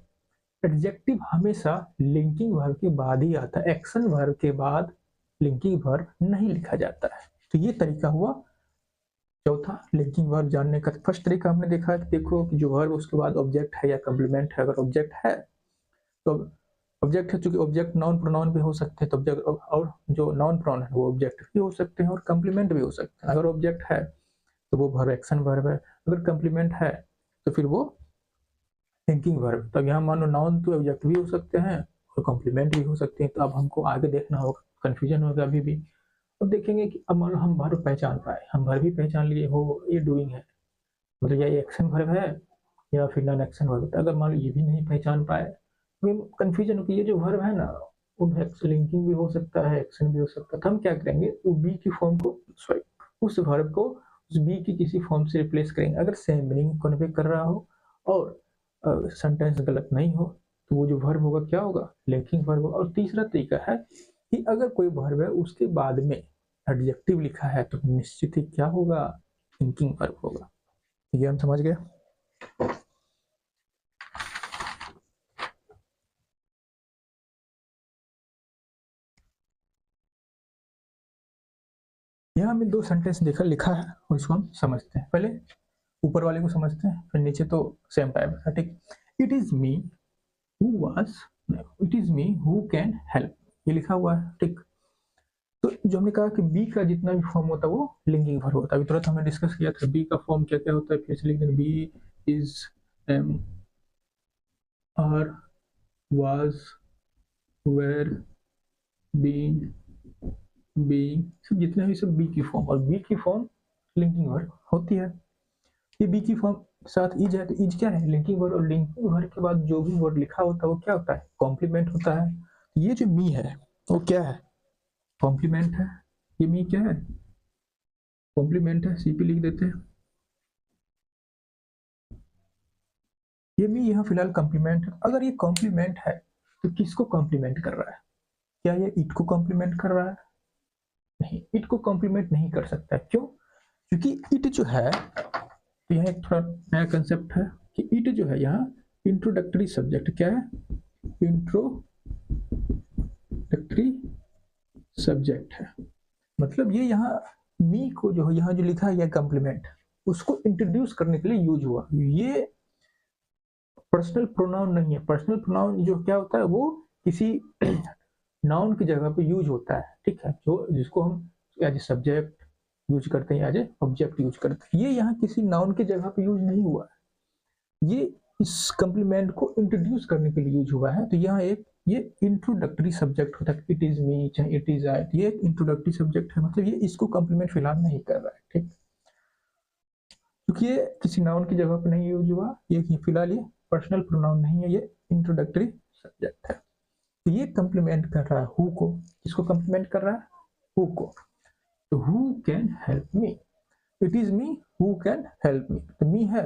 एडजेक्टिव हमेशा लिंकिंग वर्ब के बाद ही आता है, एक्शन वर्ब के बाद लिंकिंग वर्ब नहीं लिखा जाता है। तो ये तरीका हुआ चौथा लिंकिंग वर्ब जानने का। फर्स्ट तरीका हमने देखा कि देखो कि जो वर्ब उसके बाद ऑब्जेक्ट है या कॉम्प्लीमेंट है। अगर ऑब्जेक्ट है तो ऑब्जेक्ट है, चूंकि ऑब्जेक्ट नाउन प्रोनाउन भी हो सकते हैं, तो ऑब्जेक्ट और जो नाउन प्रोनाउन है वो ऑब्जेक्ट भी हो सकते हैं और कॉम्प्लीमेंट भी हो सकते हैं। अगर ऑब्जेक्ट है तो वो वर्ब एक्शन वर्ब है, अगर कॉम्प्लीमेंट है तो फिर वो लिंकिंग वर्ब। तब यहाँ मान लो नाउन तो ऑब्जेक्ट भी हो सकते हैं और कॉम्प्लीमेंट भी हो सकते हैं। तो अब हमको आगे देखना होगा, कंफ्यूजन होगा अभी भी। अब देखेंगे कि अब मान लो हम वर्ब पहचान पाए, हम वर्ब भी पहचान लिए हो, ये डूइंग है, मतलब ये एक्शन वर्ब है या फिर नॉन एक्शन वर्ब है। अगर मान लो ये भी नहीं पहचान पाए, तो कंफ्यूजन हो कि ये जो वर्ब है ना हेक्स लिंकिंग भी हो सकता है, एक्शन भी हो सकता है। तो हम क्या करेंगे, वो बी की फॉर्म को, सॉरी, उस वर्ब को उस बी की किसी फॉर्म से रिप्लेस करेंगे। अगर सेम मीनिंग कन्वे कर रहा हो और सेंटेंस गलत नहीं हो तो वो जो वर्ब होगा क्या होगा, लिंकिंग वर्ब होगा। और तीसरा तरीका है कि अगर कोई वर्ब है उसके बाद में एडजेक्टिव लिखा है तो निश्चित ही क्या होगा, लिंकिंग वर्ब होगा। ये हम समझ गए। यहाँ में दो सेंटेंस लिखा है और इसको हम समझते हैं। पहले ऊपर वाले को समझते हैं, फिर नीचे तो सेम टाइप है, ठीक। It is me who was, it is me who can help, ये लिखा हुआ है, ठीक। तो जो हमने कहा कि बी का जितना भी फॉर्म होता है वो लिंकिंग वर्ब होता है। अभी तुरंत हमने डिस्कस किया था बी का फॉर्म क्या क्या होता है, फिर से लिख देंगे be is, am, are, was, were, being, being, सब जितने भी सब बी की फॉर्म, और बी की फॉर्म लिंकिंग वर्ब होती है। ये बी की फॉर्म साथ इज है, तो इज क्या है, लिंकिंग वर्ब। और लिंकिंग वर्ब के बाद जो भी वर्ड लिखा होता है वो क्या होता है, कॉम्प्लीमेंट होता है। ये जो मी है वो क्या है, कॉम्प्लीमेंट है। ये मी क्या है, कॉम्प्लीमेंट है, सी पी लिख देते हैं। ये मी यहाँ फिलहाल कॉम्प्लीमेंट है। अगर ये कॉम्प्लीमेंट है तो किसको कॉम्प्लीमेंट कर रहा है, क्या ये इट को कॉम्प्लीमेंट कर रहा है, नहीं, इट को कॉम्प्लीमेंट नहीं कर सकता। क्यों, क्योंकि इट जो है, तो यहाँ एक थोड़ा नया कंसेप्ट है कि इट जो है यहाँ इंट्रोडक्टरी सब्जेक्ट, क्या है, इंट्रोडक्टरी सब्जेक्ट है। मतलब ये यहाँ मी को जो यहाँ जो लिखा है यह कॉम्प्लीमेंट, उसको इंट्रोड्यूस करने के लिए यूज हुआ। ये पर्सनल प्रोनाउन नहीं है। पर्सनल प्रोनाउन जो क्या होता है वो किसी नाउन की जगह पे यूज होता है, ठीक है, जो जिसको हम एज ए सब्जेक्ट यूज करते हैं, एज ए ऑब्जेक्ट यूज करते हैं। ये यहाँ किसी नाउन की जगह पे यूज नहीं हुआ है, ये इस कॉम्प्लीमेंट को इंट्रोड्यूस करने के लिए यूज हुआ है। तो यहाँ एक ये इंट्रोडक्टरी सब्जेक्ट होता है, इट इज मी चाहे इट इज आई, ये एक इंट्रोडक्टरी सब्जेक्ट है। मतलब ये इसको कॉम्प्लीमेंट फिलहाल नहीं कर रहा है, ठीक, क्योंकि ये किसी नाउन की जगह पे नहीं यूज हुआ। ये फिलहाल ये पर्सनल प्रोनाउन नहीं है, ये इंट्रोडक्टरी सब्जेक्ट है। तो ये कॉम्प्लीमेंट कर रहा है हु को, किसको कॉम्प्लीमेंट कर रहा है, हु को। तो who can help me, it is me who can help me, तो मी है,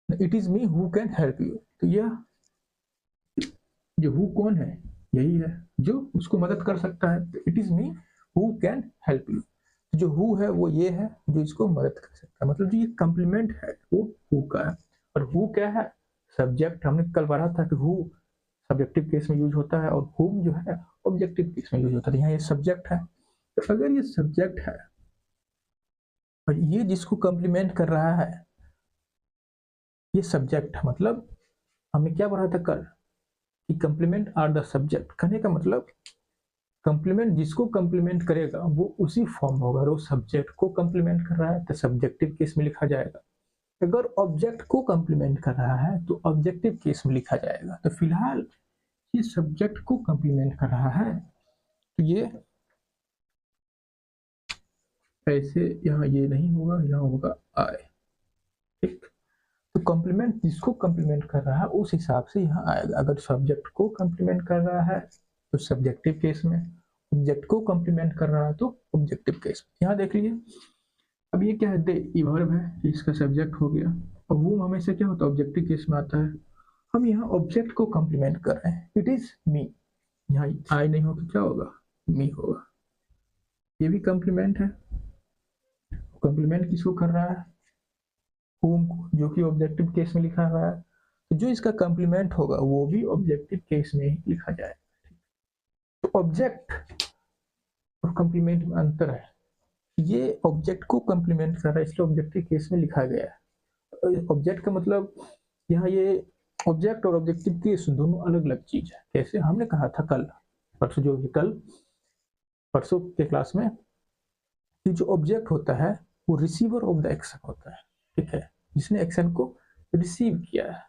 it is me who can help you. तो यह जो हु कौन है, यही है जो उसको मदद कर सकता है। तो it is me who can help you, जो हु है वो ये है जो इसको मदद कर सकता है। मतलब जो ये कॉम्प्लीमेंट है वो हु का है। और हु क्या है, सब्जेक्ट। हमने कल पढ़ा था कि हु सब्जेक्टिव केस में यूज होता है और हुम जो है ऑब्जेक्टिव केस में यूज होता है। यहाँ ये सब्जेक्ट है, तो अगर ये सब्जेक्ट है और ये जिसको कॉम्प्लीमेंट कर रहा है ये सब्जेक्ट है, मतलब हमने क्या पढ़ा था कल कि कॉम्प्लीमेंट आर द सब्जेक्ट। कहने का मतलब कॉम्प्लीमेंट जिसको कॉम्प्लीमेंट करेगा वो उसी फॉर्म होगा। वो सब्जेक्ट को कॉम्प्लीमेंट कर रहा है तो सब्जेक्टिव केस में लिखा जाएगा। अगर ऑब्जेक्ट को कॉम्प्लीमेंट कर रहा है तो ऑब्जेक्टिव केस में लिखा जाएगा। तो फिलहाल ये सब्जेक्ट को कॉम्प्लीमेंट कर रहा है, तो ये ऐसे यहाँ ये नहीं होगा, यहाँ होगा आई, ठीक। तो कॉम्प्लीमेंट जिसको कॉम्प्लीमेंट कर रहा है उस हिसाब से यहाँ आएगा। अगर सब्जेक्ट को कॉम्प्लीमेंट कर रहा है तो सब्जेक्टिव केस में, ऑब्जेक्ट को कॉम्प्लीमेंट कर रहा है तो ऑब्जेक्टिव केस में। यहाँ देख लीजिए, अब ये क्या है, दे, ये वर्ब है, इसका सब्जेक्ट हो गया। और वो हमेशा क्या होता है, ऑब्जेक्टिव केस में आता है। हम यहाँ ऑब्जेक्ट को कॉम्प्लीमेंट कर रहे हैं, इट इज मी, यहाँ आई नहीं होगा, क्या होगा, मी होगा। ये भी कॉम्प्लीमेंट है। कॉम्प्लीमेंट किसको कर रहा है, होम को, जो कि ऑब्जेक्टिव केस में लिखा हुआ है। तो जो इसका कॉम्प्लीमेंट होगा वो भी ऑब्जेक्टिव केस में ही लिखा जाएगा। तो ऑब्जेक्ट और कॉम्प्लीमेंट में अंतर है। ये ऑब्जेक्ट को कॉम्प्लीमेंट कर रहा है इसलिए ऑब्जेक्टिव केस में लिखा गया है। ऑब्जेक्ट का मतलब यहाँ ये ऑब्जेक्ट और ऑब्जेक्टिव केस दोनों अलग अलग चीज है। कैसे, हमने कहा था कल परसों, जो कल परसों के क्लास में, कि जो ऑब्जेक्ट होता है वो रिसीवर ऑफ द एक्शन होता है, ठीक है, जिसने एक्शन को रिसीव किया है,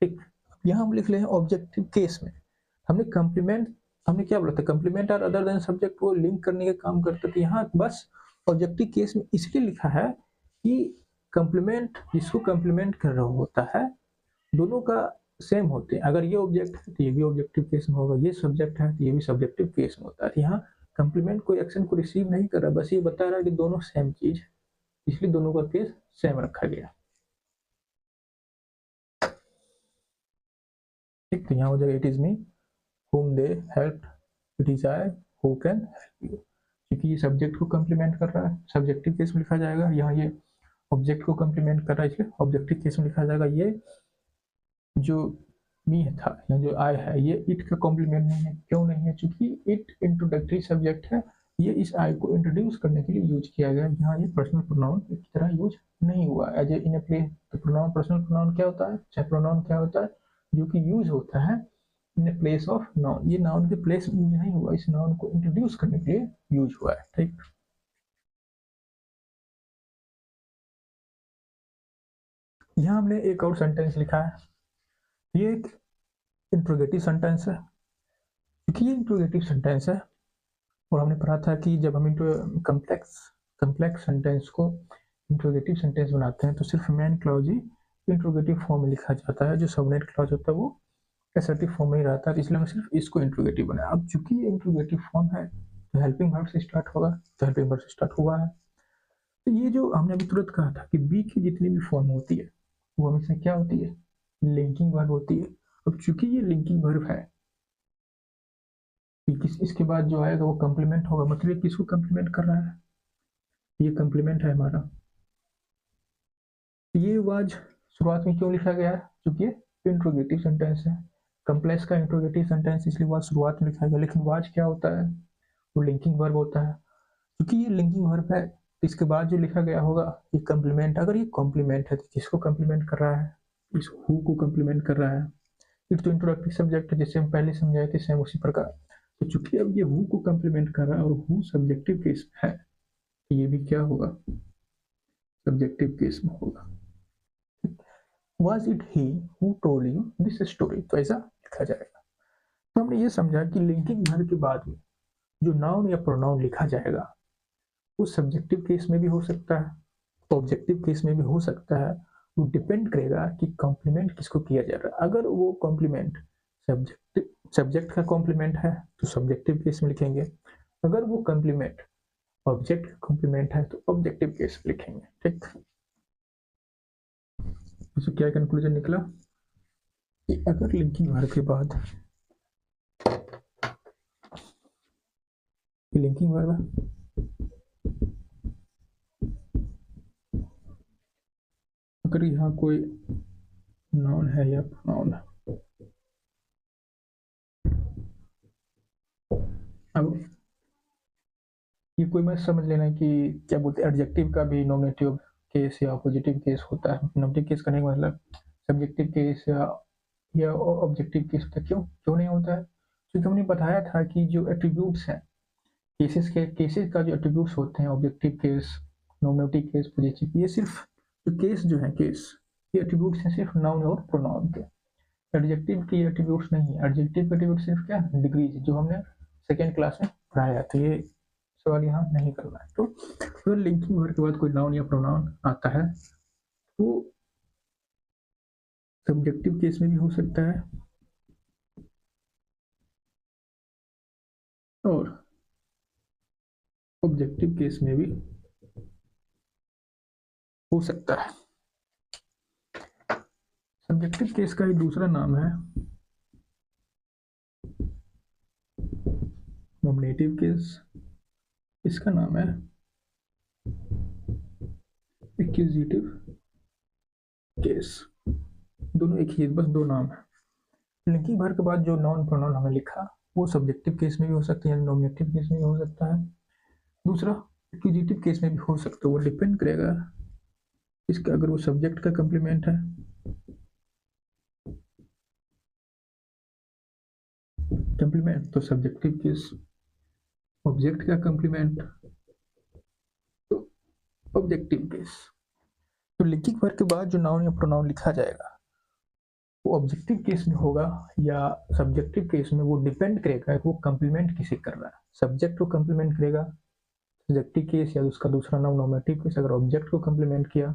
ठीक। यहाँ हम लिख रहे हैं ऑब्जेक्टिव केस में। हमने कॉम्प्लीमेंट, हमने क्या बोला था, कॉम्प्लीमेंट और अदर देन सब्जेक्ट को लिंक करने का काम करते थे। यहाँ बस ऑब्जेक्टिव केस में इसलिए लिखा है कि कॉम्प्लीमेंट जिसको कॉम्प्लीमेंट कर रहा होता है, दोनों का सेम होते हैं। अगर ये ऑब्जेक्ट है तो ये भी ऑब्जेक्टिव केस में होगा, ये सब्जेक्ट है तो ये भी सब्जेक्टिव केस में होता है। यहाँ कंप्लीमेंट कोई एक्शन को रिसीव नहीं कर रहा, बस ये बता रहा है कि दोनों सेम चीज है, इसलिए दोनों का केस सेम रखा गया। ठीक, तो यहाँ हो जाएगा it is me whom they helped, it is I who can help you। क्योंकि ये सब्जेक्ट को कम्प्लीमेंट कर रहा है, सब्जेक्टिव केस में लिखा जाएगा। यहाँ ये ऑब्जेक्ट को कम्प्लीमेंट कर रहा है, इसलिए ऑब्जेक्टिव केस में लिखा जाएगा। ये जो मी था या जो आई है, ये इट का कॉम्प्लीमेंट नहीं है। क्यों नहीं है? क्योंकि इट इंट्रोडक्टरी सब्जेक्ट है, ये इस आई को इंट्रोड्यूस करने के लिए यूज किया गया। यहाँ ये पर्सनल प्रोनाउन की तरह यूज नहीं हुआ as a in a place. तो प्रोनाउन, पर्सनल प्रोनाउन क्या होता है, चाहे प्रोनाउन क्या होता है, जो कि यूज होता है in the place of noun. ये नाउन के प्लेस में यूज नहीं हुआ, इस नाउन को इंट्रोड्यूस करने के लिए यूज हुआ है। ठीक, यहाँ हमने एक और सेंटेंस लिखा है, ये एक इंट्रोगेटिव सेंटेंस है। क्योंकि ये इंट्रोगेटिव सेंटेंस है और हमने पढ़ा था कि जब हम कम्प्लेक्स सेंटेंस को इंट्रोगेटिव सेंटेंस बनाते हैं तो सिर्फ मेन क्लॉज ही इंट्रोगेटिव फॉर्म में लिखा जाता है, जो सबनेट क्लॉज होता है वो असर्टिव फॉर्म में ही रहता है। इसलिए हम सिर्फ इसको इंट्रोगेटिव बनाया। अब चूंकि ये इंट्रोगेटिव फॉर्म है तो हेल्पिंग वर्ब से स्टार्ट होगा, तो हेल्पिंग वर्ब से स्टार्ट हुआ है। तो ये जो हमने अभी तुरंत कहा था कि बी की जितनी भी फॉर्म होती है वो हमेशा क्या होती है, लिंकिंग वर्ब होती है। अब चूंकि ये लिंकिंग वर्ब है, इसके बाद जो आएगा वो कंप्लीमेंट होगा। मतलब किसको कंप्लीमेंट कर रहा है, ये कंप्लीमेंट है हमारा। ये वाज शुरुआत में क्यों लिखा गया है, क्योंकि ये इंट्रोगेटिव सेंटेंस है, कम्प्लेक्स का इंट्रोगेटिव सेंटेंस, इसलिए वाज शुरुआत में लिखा गया। लेकिन वाज क्या होता है, वो लिंकिंग वर्ब होता है। क्योंकि ये लिंकिंग वर्ब है, इसके बाद जो लिखा गया होगा ये कंप्लीमेंट। अगर ये कॉम्प्लीमेंट है तो किसको कंप्लीमेंट कर रहा है, इस हु को कंप्लीमेंट कर रहा है। इट तो इंट्रोडक्टिव सब्जेक्ट है, जैसे हम पहले समझाए थे, सेम उसी प्रकार। तो चूंकि अब ये हु को कंप्लीमेंट कर रहा है और हु सब्जेक्टिव केस में है, तो ये भी क्या होगा, सब्जेक्टिव केस में होगा। Was it he who told you this story? तो ऐसा लिखा जाएगा। तो हमने ये समझा कि लिंकिंग वर्ब के बाद में जो नाउन या प्रोनाउन लिखा जाएगा वो सब्जेक्टिव केस में भी हो सकता है, ऑब्जेक्टिव केस में भी हो सकता है। वो डिपेंड करेगा कि कॉम्प्लीमेंट किसको किया जा रहा है। अगर वो कॉम्प्लीमेंट सब्जेक्ट का कॉम्प्लीमेंट है तो सब्जेक्टिव केस में लिखेंगे। अगर वो कॉम्प्लीमेंट ऑब्जेक्ट का कॉम्प्लीमेंट है तो ऑब्जेक्टिव केस में लिखेंगे। ठीक, तो क्या कंक्लूजन निकला कि अगर लिंकिंग वर्ब के बाद लिंकिंग वर्ब है, अगर यहाँ कोई नाउन है या प्रोनाउन है, अब ये कोई मत समझ लेना कि क्या बोलते हैं एडजेक्टिव का भी नॉमिनेटिव केस या पॉजिटिव केस होता है। नॉमिनेटिव केस करने का मतलब सब्जेक्टिव केस या ऑब्जेक्टिव केस होता है। क्यों नहीं होता है, क्योंकि हमने बताया था कि जो एट्रीब्यूट्स हैं केसेस का जो एट्रीब्यूट्स होते हैं, objective case, nominative case, positive, ये सिर्फ जो केस जो है ये एट्रीब्यूट्स हैं सिर्फ नाउन और प्रोनाउन के। एडजेक्टिव की एट्रीब्यूट्स नहीं है। एडजेक्टिव के एट्रीब्यूट सिर्फ क्या, डिग्रीज, जो हमने सेकेंड क्लास में पढ़ाया। तो ये सवाल यहाँ नहीं करना है। तो अगर लिंकिंग वर्ब के बाद कोई नाउन या प्रोनाउन आता है तो सब्जेक्टिव केस में भी हो सकता है और ऑब्जेक्टिव केस में भी हो सकता है। सब्जेक्टिव केस का ही दूसरा नाम है नॉमिनेटिव केस, इसका नाम है एक्यूजिटिव केस। दोनों एक ही, बस दो नाम है। लिंकिंग वर्ब के बाद जो नाउन प्रोनाउन हमने लिखा वो सब्जेक्टिव केस में भी हो सकता है, यानी नॉमिनेटिव केस में भी हो सकता है। दूसरा एक्यूजिटिव केस में भी हो सकता है। वो डिपेंड करेगा इसका, अगर वो सब्जेक्ट का कंप्लीमेंट है कंप्लीमेंट तो सब्जेक्टिव केस, ऑब्जेक्ट का कंप्लीमेंट तो ऑब्जेक्टिव केस। तो लिंकिंग वर्ब के बाद जो नाउन या प्रोनाउन लिखा जाएगा वो ऑब्जेक्टिव केस में होगा या सब्जेक्टिव केस में, वो डिपेंड करेगा कि वो कंप्लीमेंट किसे कर रहा है। सब्जेक्ट को कंप्लीमेंट करेगा सब्जेक्टिव केस या उसका दूसरा नाम नॉमिनेटिव केस। अगर ऑब्जेक्ट को कंप्लीमेंट किया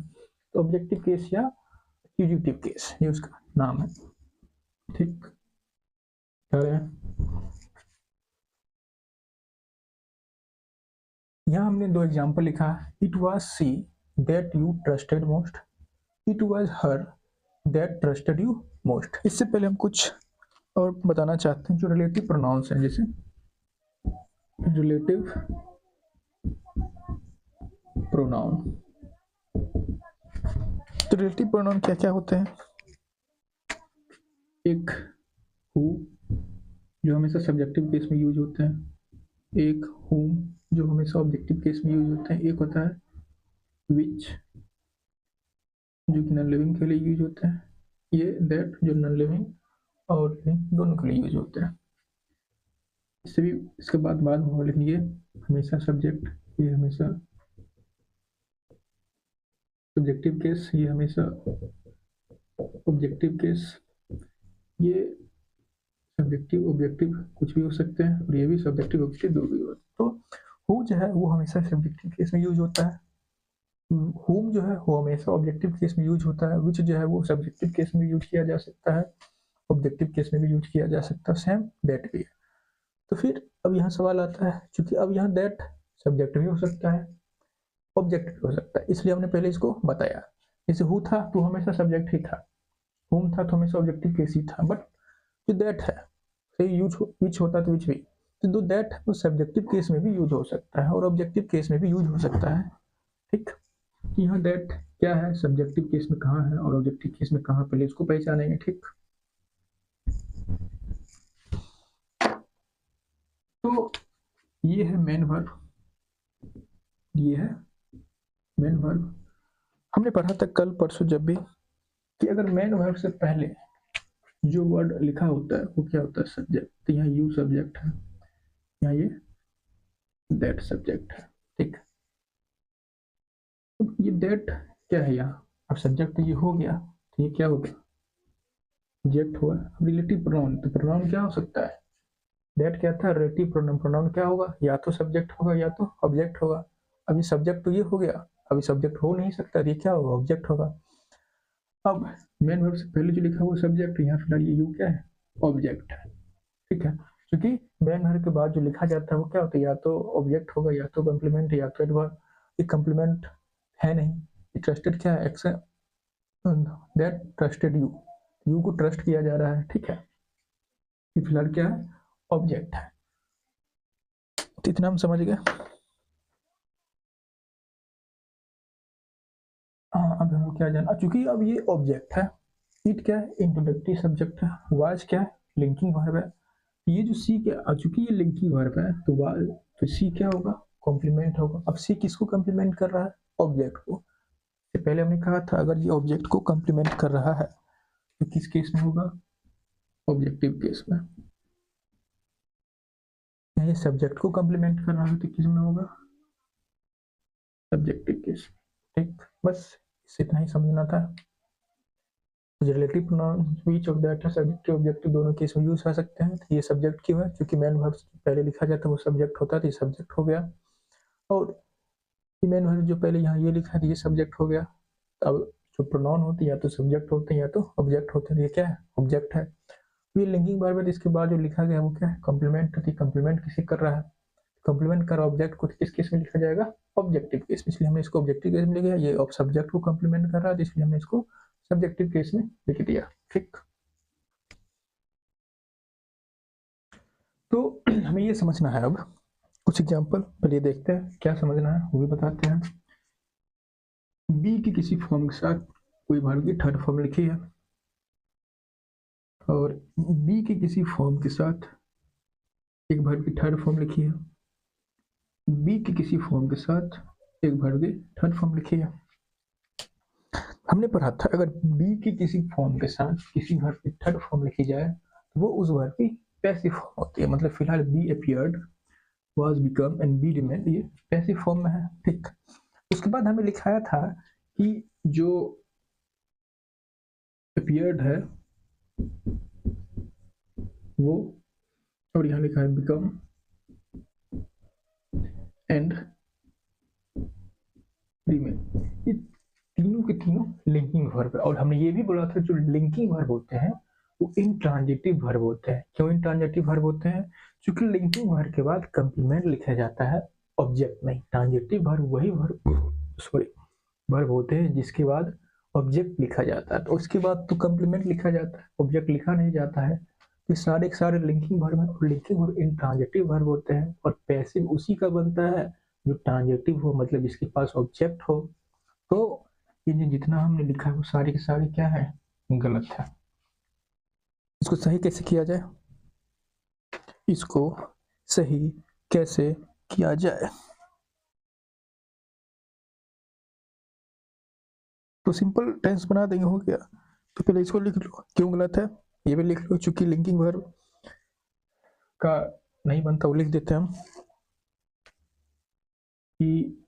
तो ऑब्जेक्टिव केस या एक्यूजिटिव केस, ये उसका नाम है। ठीक क्या रहे हैं। यहाँ हमने दो एग्जाम्पल लिखा, it was see that you trusted most, it was her that trusted you most. इससे पहले हम कुछ और बताना चाहते हैं जो रिलेटिव प्रोनाउंस हैं, जैसे रिलेटिव प्रोनाउन। तो रिलेटिव प्रोनाउन क्या क्या होते हैं? एक हु जो हमेशा सब्जेक्टिव केस में यूज होते हैं, एक whom जो हमेशा ऑब्जेक्टिव केस में यूज होते हैं, एक होता है which जो कि नॉन लिविंग के लिए यूज होते हैं, ये that जो नॉन लिविंग और लिविंग दोनों के लिए यूज होते हैं। इससे भी इसके बाद में लिखेंगे हमेशा सब्जेक्ट, ये हमेशा सब्जेक्टिव केस, ये हमेशा ऑब्जेक्टिव केस, ये सब्जेक्टिव ऑब्जेक्टिव कुछ भी हो सकते हैं, और ये भी सब्जेक्टिव ऑब्जेक्टिव दो भी हो। तो हु जो है वो हमेशा सब्जेक्टिव केस में यूज होता है, whom जो है वो हमेशा ऑब्जेक्टिव केस में यूज होता है, which जो है वो सब्जेक्टिव केस में यूज किया जा सकता है, ऑब्जेक्टिव केस में भी यूज किया जा सकता है, सेम दैट भी है। तो फिर अब यहाँ सवाल आता है, क्योंकि अब यहाँ दैट सब्जेक्ट भी हो सकता है, ऑब्जेक्ट भी हो सकता है, इसलिए हमने पहले इसको बताया। जैसे हु था तो हमेशा सब्जेक्ट ही था, whom था तो हमेशा ऑब्जेक्टिव केस ही था, बट जो दैट है सही यूज विच होता तो विच भी, तो दो दैट है वो सब्जेक्टिव केस में भी यूज हो सकता है और ऑब्जेक्टिव केस में भी यूज हो सकता है। ठीक, यहाँ दैट क्या है, सब्जेक्टिव केस में कहाँ है और ऑब्जेक्टिव केस में कहाँ, पहले इसको पहचानेंगे। ठीक, तो ये है मेन वर्ब, ये है मेन वर्ब। हमने पढ़ा था कल परसों जब भी कि अगर मेन वर्ब से पहले जो वर्ड लिखा होता है वो क्या होता है, सब्जेक्ट। तो यहाँ यू सब्जेक्ट है, यहाँ ये दैट सब्जेक्ट है। ठीक, तो ये दैट क्या है यहाँ, अब सब्जेक्ट ये हो गया तो ये क्या होगा, ऑब्जेक्ट हुआ। रिलेटिव प्रोनाउन, तो प्रोनाउन क्या हो सकता है, दैट क्या था, रिलेटिव प्रोनाउन। प्रोनाउन क्या होगा, या तो सब्जेक्ट होगा या तो ऑब्जेक्ट होगा। अभी सब्जेक्ट तो ये हो गया, अभी सब्जेक्ट हो नहीं सकता, ये क्या होगा, ऑब्जेक्ट होगा। अब मेन वर्ब से पहले जो लिखा हुआ सब्जेक्ट, यहाँ फिलहाल ये यू क्या है, ऑब्जेक्ट है। ठीक है, क्योंकि मेन वर्ब के बाद जो लिखा जाता है वो क्या होता है, या तो ऑब्जेक्ट होगा या तो कम्प्लीमेंट या तो एडवर्ब। ये कम्प्लीमेंट है नहीं, ट्रस्टेड क्या है, दैट ट्रस्टेड यू, यू को ट्रस्ट किया जा रहा है। ठीक है, ये फिलहाल क्या है, ऑब्जेक्ट है। तो इतना हम समझ गए। हाँ, अब हमको क्या जाना, चूंकि अब ये ऑब्जेक्ट है, इट क्या है, इंट्रोडक्टरी सब्जेक्ट है, वाज क्या है, लिंकिंग वर्ब है। ये जो सी क्या, चूंकि ये लिंकिंग वर्ब है तो वाज, तो सी क्या होगा, कॉम्प्लीमेंट होगा। अब सी किसको कॉम्प्लीमेंट कर रहा है, ऑब्जेक्ट को। तो पहले हमने कहा था अगर ये ऑब्जेक्ट को कॉम्प्लीमेंट कर रहा है तो किस केस में होगा, ऑब्जेक्टिव केस में। ये सब्जेक्ट को कॉम्प्लीमेंट कर रहा है तो किस में होगा, सब्जेक्टिव केस। ठीक, बस इससे इतना ही समझना था। Relative pronoun which of that है, सब्जेक्टिव ऑब्जेक्टिव दोनों केस में यूज कर सकते हैं। तो ये सब्जेक्ट क्यों है, क्योंकि मेन वर्ब पहले लिखा जाता है वो सब्जेक्ट होता है, तो ये सब्जेक्ट हो गया। और मेन वर्ब जो पहले यहाँ ये लिखा है ये सब्जेक्ट हो गया। अब जो प्रोनाउन होते हैं या तो सब्जेक्ट होते हैं या तो ऑब्जेक्ट होते हैं, ये क्या है, ऑब्जेक्ट है। ये लिंकिंग वर्ब है, इसके बाद जो लिखा गया वो क्या है, कॉम्प्लीमेंट। कॉम्प्लीमेंट किसी कर रहा है, कॉम्प्लीमेंट कर ऑब्जेक्ट को किस केस में लिखा जाएगा, ऑब्जेक्टिव केस में, इसलिए हमने इसको ऑब्जेक्टिव केस में लिखा। ये सब्जेक्ट को कॉम्प्लीमेंट कर रहा है इसलिए हमने इसको सब्जेक्टिव केस में लिख दिया। ठीक, तो हमें ये समझना है, अब कुछ एग्जांपल पहले देखते हैं क्या समझना है वो भी बताते हैं। बी की किसी फॉर्म के साथ कोई वर्ब की थर्ड फॉर्म लिखी है, और बी की किसी फॉर्म के साथ एक वर्ब की थर्ड फॉर्म लिखी है, बी की किसी फॉर्म के साथ एक वर्ब की थर्ड फॉर्म लिखी है। हमने पढ़ा था अगर बी की किसी फॉर्म के साथ किसी वर्ब की थर्ड फॉर्म लिखी जाए तो वो उस वर्ब की पैसिव फॉर्म होती है। मतलब फिलहाल be appeared, was become and be remain, ये पैसिव फॉर्म में है। ठीक, उसके बाद हमें लिखाया था कि जो अपीयर्ड है वो, और यहाँ लिखा है बिकम एंड रिमेन, ये तीनों के तीनों लिंकिंग वर्ब है। और हमने ये भी बोला था जो लिंकिंग वर्ब होते हैं वो इंट्रांजिटिव वर्ब होते हैं। क्यों इंट्रांजिटिव वर्ब होते हैं? क्योंकि लिंकिंग वर्ब के बाद कंप्लीमेंट लिखा जाता है ऑब्जेक्ट में। ट्रांजिटिव वर्ब वही वर्ब होते हैं जिसके बाद ऑब्जेक्ट लिखा जाता है, तो उसके बाद तो कंप्लीमेंट लिखा जाता है, ऑब्जेक्ट लिखा नहीं जाता है। ये सारे के सारे लिंकिंग वर्ब हैं और लिंकिंग वर्ब इंट्रांजिटिव वर्ब होते हैं। और पैसिव उसी का बनता है जो ट्रांजिटिव हो, मतलब जिसके पास ऑब्जेक्ट हो। तो ये जितना हमने लिखा है वो सारे के सारे क्या है? गलत है। इसको सही कैसे किया जाए? इसको सही कैसे किया जाए? तो सिंपल टेंस बना देंगे, हो गया। तो पहले इसको लिख लो क्यों गलत है, ये भी लिख लो। चूंकि लिंकिंग वर्ब का नहीं बनता, वो लिख देते हैं हम कि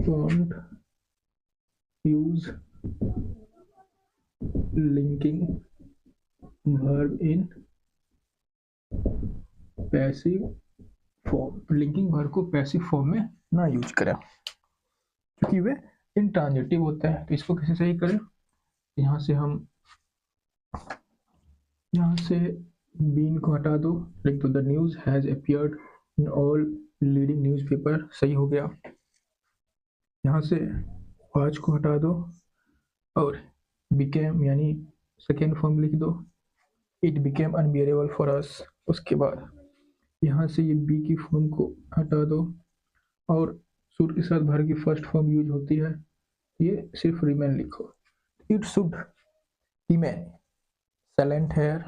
don't use linking verb in passive form. Linking verb को पैसिव फॉर्म में ना यूज करें क्योंकि वे इंट्रांजिटिव होते हैं। तो इसको कैसे सही करें? यहाँ से हम यहाँ से बीन को हटा दो, लिख दो the news has appeared in all leading newspaper. सही हो गया। यहाँ से वाच को हटा दो और बिकेम यानी सेकेंड फॉर्म लिख दो, इट बिकेम अनबियरेबल फॉर अस। उसके बाद यहाँ से ये बी की फॉर्म को हटा दो और शुड के साथ भर की फर्स्ट फॉर्म यूज होती है, ये सिर्फ रिमेन लिखो। It should remain silent here,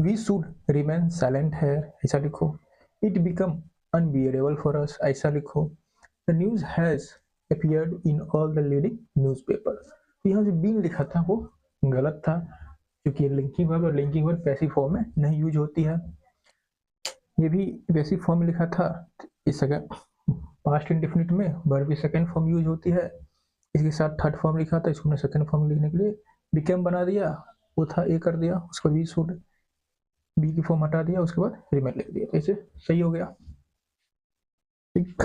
we should remain silent here, ऐसा लिखो। It become unbearable for us, ऐसा लिखो। The news has appeared in all the leading newspaper. यहाँ जो बीन लिखा था वो गलत था क्योंकि लिंकिंग वर्ब और लिंकिंग वर्ब पैसिव फॉर्म में नहीं यूज होती है। ये भी पैसिव फॉर्म में लिखा था, इस पास्ट इंडेफिनिट में वर्ब की सेकंड फॉर्म यूज होती है। इसके साथ थर्ड फॉर्म लिखा था, इसको मैंने सेकंड फॉर्म लिखने के लिए बिकेम बना दिया, वो था ए कर दिया, उसको वी शुड बी की फॉर्म हटा दिया, उसके बाद रिमेन लिख दिया। तो इसे सही हो गया। ठीक,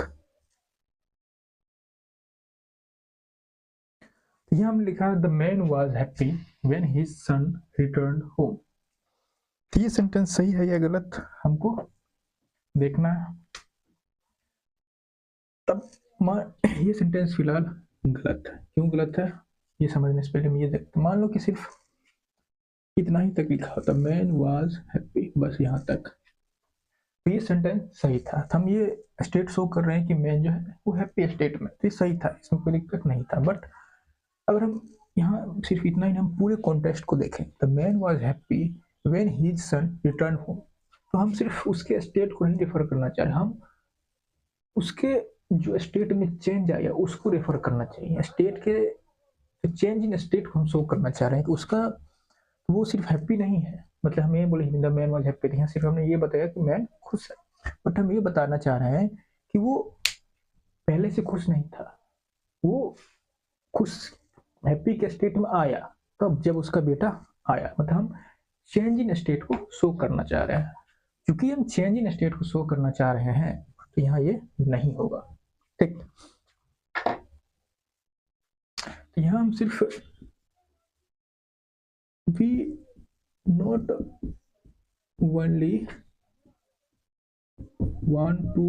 यहाँ हमने लिखा the man was happy when his son returned home. ये सेंटेंस सही है या गलत हमको देखना है। तब ये सेंटेंस फिलहाल गलत है। क्यों गलत है ये समझने से पहले हम ये देखते। मान लो कि सिर्फ इतना ही तक लिखा होता, मैन वाज हैप्पी, बस यहाँ तक, तो ये सेंटेंस सही था। तो हम ये स्टेट शो कर रहे हैं कि मैन जो है वो हैप्पी स्टेट में, तो ये सही था, इसमें कोई दिक्कत नहीं था। बट अगर हम यहाँ सिर्फ इतना ही, हम पूरे कॉन्टेक्स्ट को देखें, the man was happy when his son return home, तो हम सिर्फ उसके स्टेट को नहीं रेफर करना चाह रहे, हम उसके जो स्टेट में चेंज आया उसको रेफर करना चाहिए। स्टेट के चेंज इन स्टेट को हम शो करना चाह रहे हैं कि उसका वो सिर्फ हैप्पी नहीं है। मतलब हम ये बोले द मैन वाज हैप्पी, यहाँ सिर्फ हमने ये बताया कि मैन खुश है, बट हम ये बताना चाह रहे हैं कि वो पहले से खुश नहीं था, वो खुश हैप्पी के स्टेट में आया तब जब उसका बेटा आया। मतलब हम चेंज इन स्टेट को शो करना चाह रहे हैं। क्योंकि हम चेंज इन स्टेट को शो करना चाह रहे हैं तो यहाँ ये नहीं होगा। ठीक, तो यहाँ हम सिर्फ we not only want to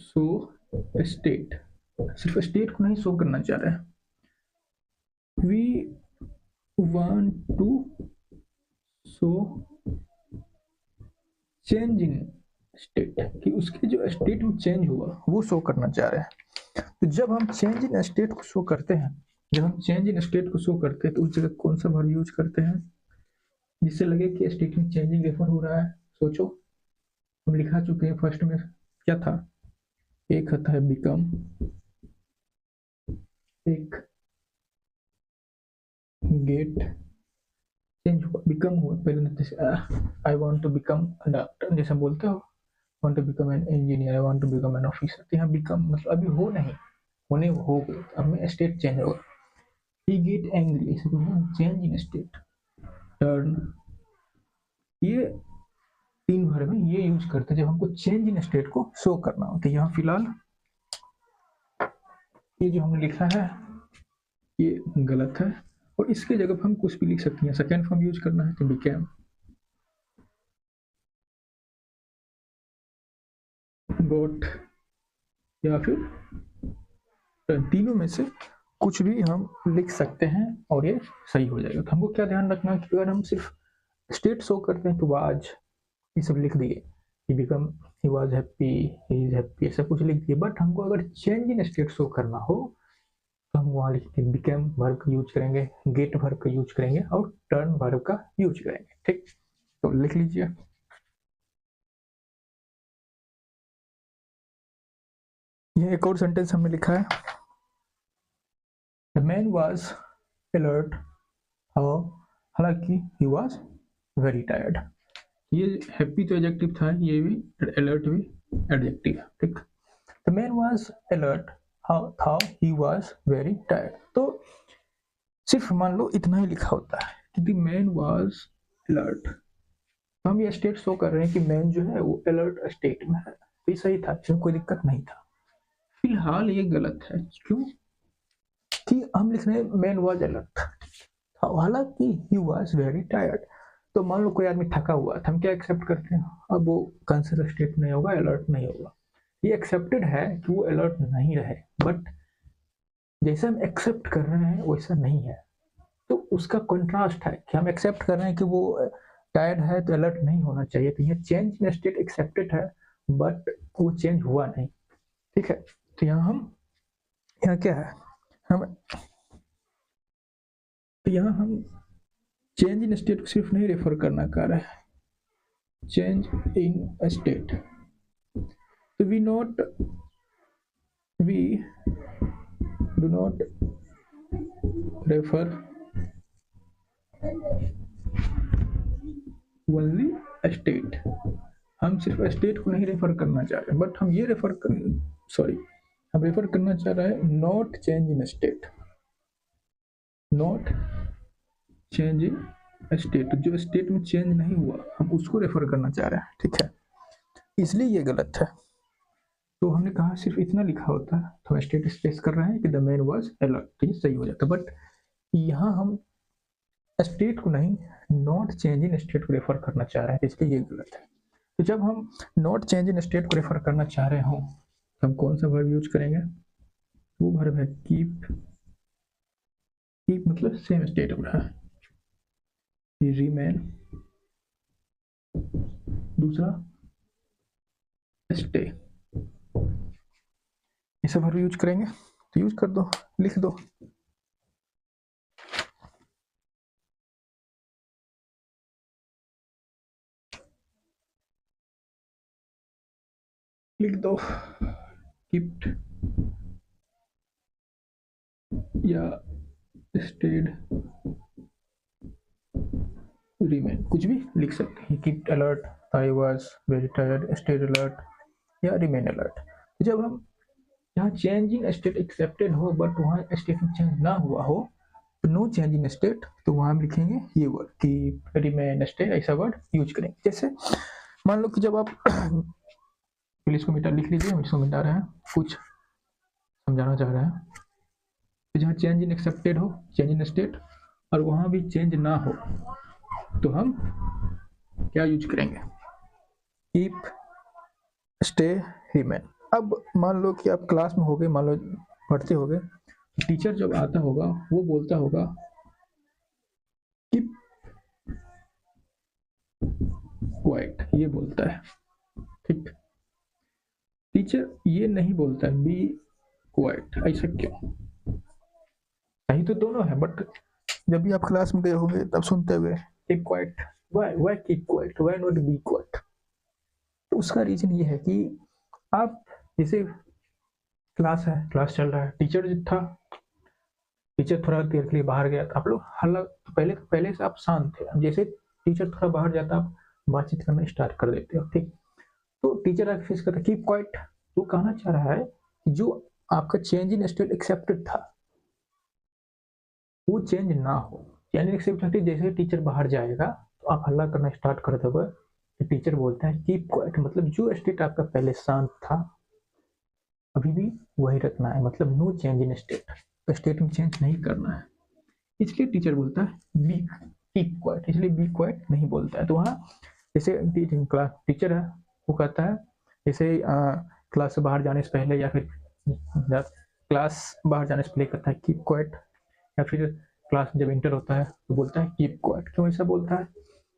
show state, सिर्फ स्टेट को नहीं शो करना चाह रहे हैं, we want to show change in state, कि उसके जो स्टेट में चेंज हुआ वो शो करना चाह रहे हैं। तो जब हम चेंज इन स्टेट को शो करते हैं, जब हम चेंज इन स्टेट को शो करते हैं तो उस जगह कौन सा वर्ब यूज करते हैं जिससे लगे कि स्टेट में चेंजिंग रेफर हो रहा है? सोचो, हम लिखा चुके हैं। फर्स्ट में क्या था? एक था बिकम, एक गेट, चेंज हुआ, बिकम हुआ। पहले I want to become a doctor, जैसे बोलते हो want to become an engineer, I want to become an officer. तो यहाँ बिकम मतलब अभी हो नहीं, होने हो गए, अब में स्टेट चेंज होगा। He get angry, change in state. Turn, ये तीन वर्ब में ये यूज करते हैं जब हमको चेंज इन स्टेट को शो करना हो। तो यहाँ फिलहाल ये जो हमने लिखा है ये गलत है, और इसके जगह पर हम कुछ भी लिख सकते हैं। सेकेंड फॉर्म यूज करना है तो बिकेम, गॉट, या फिर तीनों में से कुछ भी हम लिख सकते हैं और ये सही हो जाएगा। तो हमको क्या ध्यान रखना है कि अगर हम सिर्फ स्टेट शो करते हैं तो वाज ये सब लिख दिए, he become, he was happy, he is happy, ऐसा कुछ लिख दिए। बट हमको अगर चेंज इन स्टेट शो करना हो तो हम वहाँ लिखते बिकेम वर्ब का यूज करेंगे, गेट वर्ब का यूज करेंगे और टर्न वर्ब का यूज करेंगे। ठीक, तो लिख लीजिए। ये एक और सेंटेंस हमने लिखा है, द मैन वाज अलर्ट, हालांकि ही वाज वेरी टायर्ड। ये हैप्पी तो एडजेक्टिव था, ये भी अलर्ट भी एडजेक्टिव है। ठीक, the man was alert, how he was very tired. तो सिर्फ मान लो इतना ही लिखा होता है कि द मैन वाज अलर्ट, तो हम ये स्टेट शो कर रहे हैं कि मैन जो है वो अलर्ट स्टेट में है, तो ये सही था, इसमें कोई दिक्कत नहीं था। फिलहाल ये गलत है, क्यों कि हम लिख रहे हैं मैन वाज अलर्ट, हालांकि ही वाज वेरी टायर्ड। तो मान लो कोई आदमी थका हुआ था, हम क्या एक्सेप्ट करते हैं, अब वो कंसिडर स्टेट नहीं होगा, अलर्ट नहीं होगा। ये एक्सेप्टेड है कि वो अलर्ट नहीं रहे, बट जैसे हम एक्सेप्ट कर रहे हैं वैसा नहीं है। तो उसका कंट्रास्ट है कि हम एक्सेप्ट कर रहे हैं कि वो टायर्ड है तो अलर्ट नहीं होना चाहिए, तो ये चेंज इन स्टेट एक्सेप्टेड है बट वो चेंज हुआ नहीं। ठीक है, तो यहाँ क्या है, हम तो यहाँ हम चेंज इन स्टेट को सिर्फ नहीं रेफर करना कर रहे हैं, चेंज इन स्टेट, तो we do not refer only state, हम सिर्फ स्टेट को नहीं रेफर करना चाह रहे, बट हम ये हम रेफर करना चाह रहे हैं not change in state, not change in state, जो स्टेट में चेंज नहीं हुआ हम उसको रेफर करना चाह रहे हैं। ठीक है, इसलिए ये गलत है। तो हमने कहा सिर्फ इतना लिखा होता है तो हम स्टेट स्पेस कर रहे हैं कि द मैन वाज अलर्ट, तो ये सही हो जाता, बट यहाँ हम स्टेट को नहीं नॉट चेंज इन स्टेट को रेफर करना चाह रहे हैं, इसलिए ये गलत है। तो जब हम नॉट चेंज इन स्टेट को रेफर करना चाह रहे हो तो हम कौन सा वर्ब यूज करेंगे, वो वर्ब है कीप, कीप मतलब सेम स्टेट में है, रिमेन दूसरा स्टे, ये सब वर्ब यूज करेंगे, तो यूज कर दो, लिख दो। लिख दो कीप्ड या स्टेड, रिमेन, कुछ भी लिख सकते हैं। Kept alert, I was very tired, stayed alert या रिमेन अलर्ट। जब हम यहाँ चेंज इन स्टेट एक्सेप्टेड हो बट वहाँ स्टेट में चेंज ना हुआ हो, तो नो चेंज इन स्टेट, तो वहाँ हम लिखेंगे ये वर्ड कीप, रिमेन, स्टे, ऐसा वर्ड यूज करेंगे। जैसे मान लो कि जब आप पहले इसको मिटा लिख लीजिए, हम इसको मिटा रहे हैं, कुछ समझाना चाह रहे हैं। तो जहाँ चेंज इन एक्सेप्टेड हो, चेंज इन स्टेट, और वहाँ भी चेंज ना हो, तो हम क्या यूज करेंगे, कीप, स्टे, रिमेन। अब मान लो कि आप क्लास में हो गए, मान लो पढ़ते हो गए, टीचर जब आता होगा वो बोलता होगा कीप क्वाइट, ये बोलता है। ठीक, टीचर ये नहीं बोलता है बी क्वाइट, ऐसा क्यों, सही तो दोनों है, बट जब भी आप क्लास में गए होंगे तब सुनते हुए keep quiet, why keep quiet, why not be quite. तो उसका रीजन ये है कि आप जैसे क्लास है, क्लास चल रहा है, टीचर जो था, टीचर थोड़ा देर के लिए बाहर गया था, आप लोग हल्ला, पहले से आप शांत थे, जैसे टीचर थोड़ा बाहर जाता आप बातचीत करना स्टार्ट कर देते हो। ठीक, तो टीचर आके फेस करता कीप क्वाइट, तो कहना चाह रहा है कि जो आपका चेंज इन स्टेट एक्सेप्टेड था वो चेंज ना हो, चेंज इन एक्सेप्टेड, जैसे टीचर बाहर जाएगा तो आप हल्ला करना स्टार्ट कर दोगे, तो टीचर बोलता है कीप क्वाइट, मतलब जो स्टेट आपका पहले शांत था अभी भी वही रखना है, मतलब no change in state. State में चेंज नहीं करना है, इसलिए टीचर बोलता है बी कीप क्वाइट, इसलिए बी क्वाइट नहीं बोलता है। तो वहाँ जैसे क्लास टीचर है वो कहता है जैसे क्लास से बाहर जाने से पहले या फिर क्लास बाहर जाने से पहले कहता है कीप क्वाइट, या फिर क्लास जब इंटर होता है तो बोलता है कीप क्वाइट। क्यों ऐसा बोलता है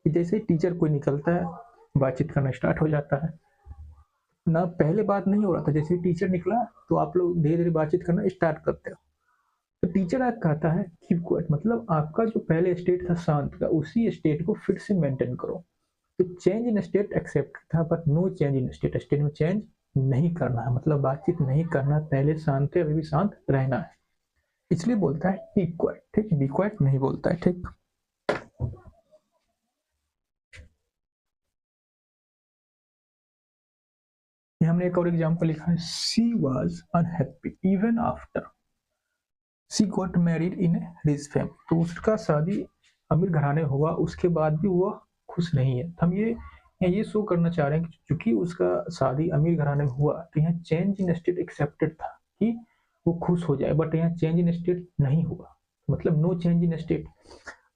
कि जैसे टीचर कोई निकलता है बातचीत करना स्टार्ट हो जाता है ना, पहले बात नहीं हो रहा था, जैसे टीचर निकला तो आप लोग धीरे धीरे बातचीत करना स्टार्ट करते हो। तो टीचर आज कहता है कीप क्वाइट, मतलब आपका जो पहले स्टेट था शांत का, उसी स्टेट को फिर से मेंटेन करो। तो चेंज इन स्टेट एक्सेप्ट था but no change in state, state में चेंज नहीं करना है, मतलब बातचीत नहीं करना, पहले शांत है अभी भी शांत रहना है, इसलिए बोलता है कीप क्वाइट। ठीक, बी क्वाइट नहीं बोलता है। ठीक, हमने एक और एग्जांपल लिखा है, she was unhappy even after she got married in rich family. तो उसका शादी अमीर घराने हुआ, उसके बाद भी वो खुश नहीं है। हम ये शो करना चाह रहे हैं कि चूंकि उसका शादी अमीर घराने में हुआ तो यहाँ चेंज इन स्टेट एक्सेप्टेड था कि वो खुश हो जाए, बट यहाँ चेंज इन स्टेट नहीं हुआ, मतलब नो चेंज इन स्टेट।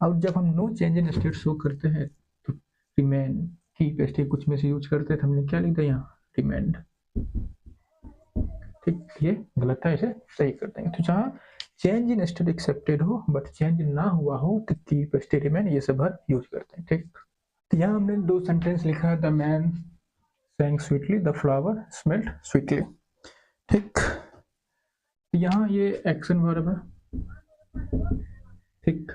अब जब हम no change in state show करते हैं तो रिमेन कीप स्टेट कुछ में से यूज करते हैं, तो हमने क्या लिख दिया यहाँ रिमेंड। ठीक, ये गलत है, इसे सही कर देंगे। तो जहाँ चेंज इन स्टेट एक्सेप्टेड हो बट चेंज ना हुआ हो तो कीप स्टे रिमेन ये सब वर्ब यूज करते हैं। ठीक, तो यहाँ हमने दो सेंटेंस लिखा है, the man sang sweetly, the flower smelled sweetly। ठीक, यहाँ ये एक्शन वर्ब है। ठीक,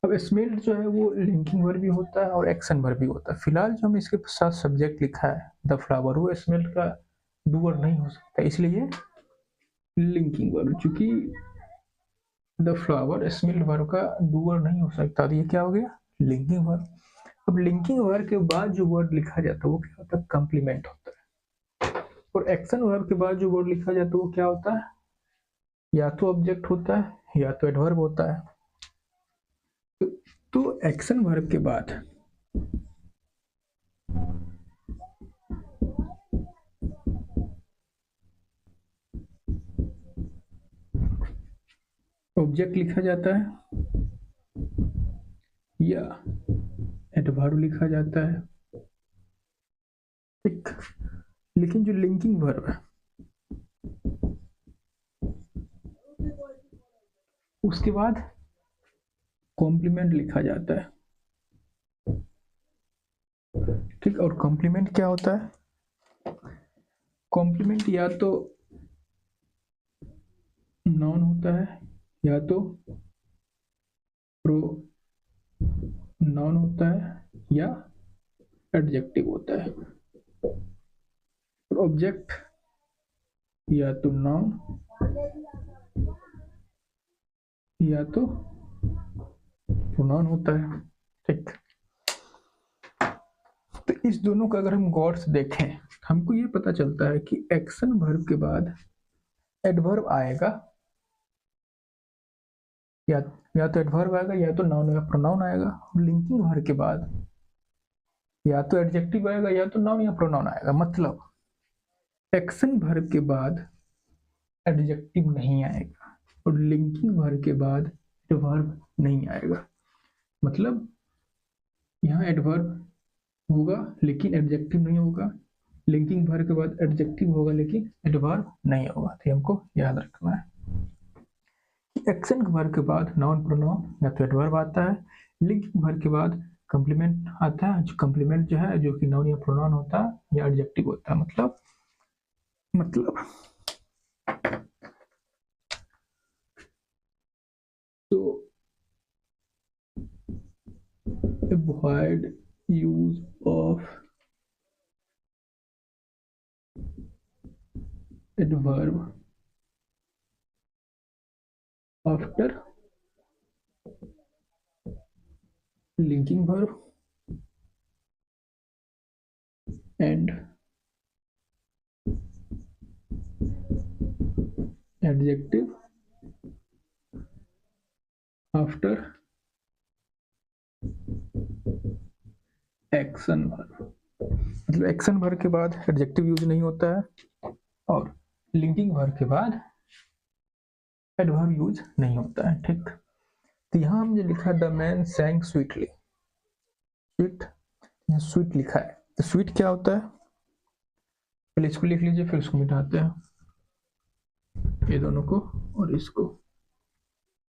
अब स्मेल्ड जो है वो लिंकिंग वर्ब भी होता है और एक्शन वर्ब भी होता है। फिलहाल जो हम इसके साथ सब्जेक्ट लिखा है द फ्लावर, वो स्मेल्ड का डूअर नहीं हो सकता, इसलिए लिंकिंग वर्ब, चूंकि द फ्लावर स्मेल्ड वर्ब का डूअर नहीं हो सकता, तो ये क्या हो गया लिंकिंग वर्ब। अब लिंकिंग वर्ब के बाद जो वर्ड लिखा जाता है वो क्या होता है कंप्लीमेंट होता है, और एक्शन वर्ब के बाद जो वर्ड लिखा जाता है वो क्या होता है या तो ऑब्जेक्ट होता है या तो एडवर्ब होता है। तो एक्शन वर्ब के बाद ऑब्जेक्ट लिखा जाता है या एडवर्ब लिखा जाता है। ठीक, लेकिन जो लिंकिंग वर्ब है उसके बाद कॉम्प्लीमेंट लिखा जाता है। ठीक, और कॉम्प्लीमेंट क्या होता है, कॉम्प्लीमेंट या तो नाउन होता है या तो प्रो नाउन होता है या एडजेक्टिव होता है। ऑब्जेक्ट या तो नाउन या तो प्रोनाउन होता है। ठीक, तो इस दोनों का अगर हम गौर से देखें हमको ये पता चलता है कि एक्शन वर्ब के बाद एडवर्ब आएगा, या तो एडवर्ब आएगा या तो नाउन या प्रोनाउन आएगा। लिंकिंग वर्ब के बाद या तो एडजेक्टिव आएगा या तो नाउन या प्रोनाउन आएगा। मतलब एक्शन वर्ब के बाद एडजेक्टिव नहीं आएगा और लिंकिंग वर्ब के बाद एडवर्ब नहीं आएगा। मतलब यहाँ एडवर्ब होगा लेकिन एडजेक्टिव नहीं होगा, लिंकिंग वर्ब के बाद एडजेक्टिव होगा लेकिन एडवर्ब नहीं होगा। तो हमको याद रखना है कि एक्शन वर्ब के बाद नाउन प्रोनाउन या तो एडवर्ब आता है, लिंकिंग वर्ब के बाद कंप्लीमेंट आता है, जो कंप्लीमेंट जो है जो कि नाउन या प्रोनाउन होता है या एडजेक्टिव होता है। मतलब तो avoid use of adverb after linking verb and adjective after action verb. मतलब एक्शन वर्ब के बाद एडजेक्टिव यूज नहीं होता है और लिंकिंग वर्ब के बाद एडवर्ब यूज नहीं होता है, ठीक। तो यहाँ हमने लिखा द मैन सैंग स्वीटली, स्वीट, यहाँ स्वीट लिखा है, तो स्वीट क्या होता है, पहले इसको लिख लीजिए फिर उसको मिटाते हैं, ये दोनों को और इसको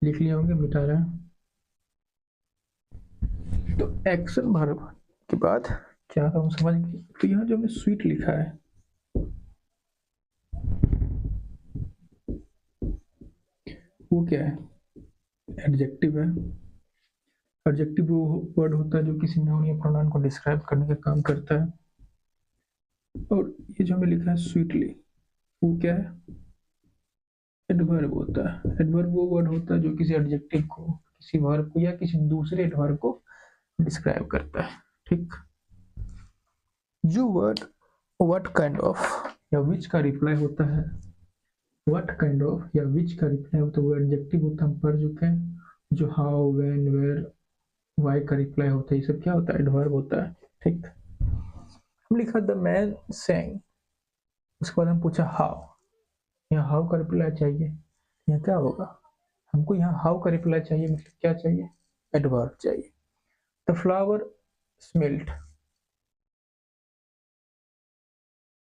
लिख लिए होंगे, मिटा रहे हैं। तो एक्शन वर्ब के बाद क्या था हम समझ गए। तो यहाँ जो हमने स्वीट लिखा है, वो क्या है, एडजेक्टिव है। एडजेक्टिव वो वर्ड होता है जो किसी नाउन या प्रोनाउन को डिस्क्राइब करने का काम करता है। और ये जो हमने लिखा है स्वीटली, वो क्या है, एडवर्ब होता है। एडवर्ब वो वर्ड होता है जो किसी एडजेक्टिव को, किसी वर्ब को या किसी दूसरे एडवर्ब को डिस्क्राइब करता है, ठीक। जो वर्ड व्हाट काइंड ऑफ या विच का रिप्लाई होता है, व्हाट काइंड ऑफ या विच का रिप्लाई होता है वो एडजेक्टिव होता है, हम पढ़ चुके हैं। जो हाउ, व्हेन, वेयर, व्हाई का रिप्लाई होता है, ये सब क्या होता है, एडवर्ब होता है, ठीक। हम लिखा द मैन सेंग, उसके बाद हम पूछा हाउ, यहाँ हाउ का रिप्लाई चाहिए, यहाँ क्या होगा, हमको यहाँ हाउ का रिप्लाई चाहिए, मतलब क्या चाहिए, एडवर्ब चाहिए। The flower smelled,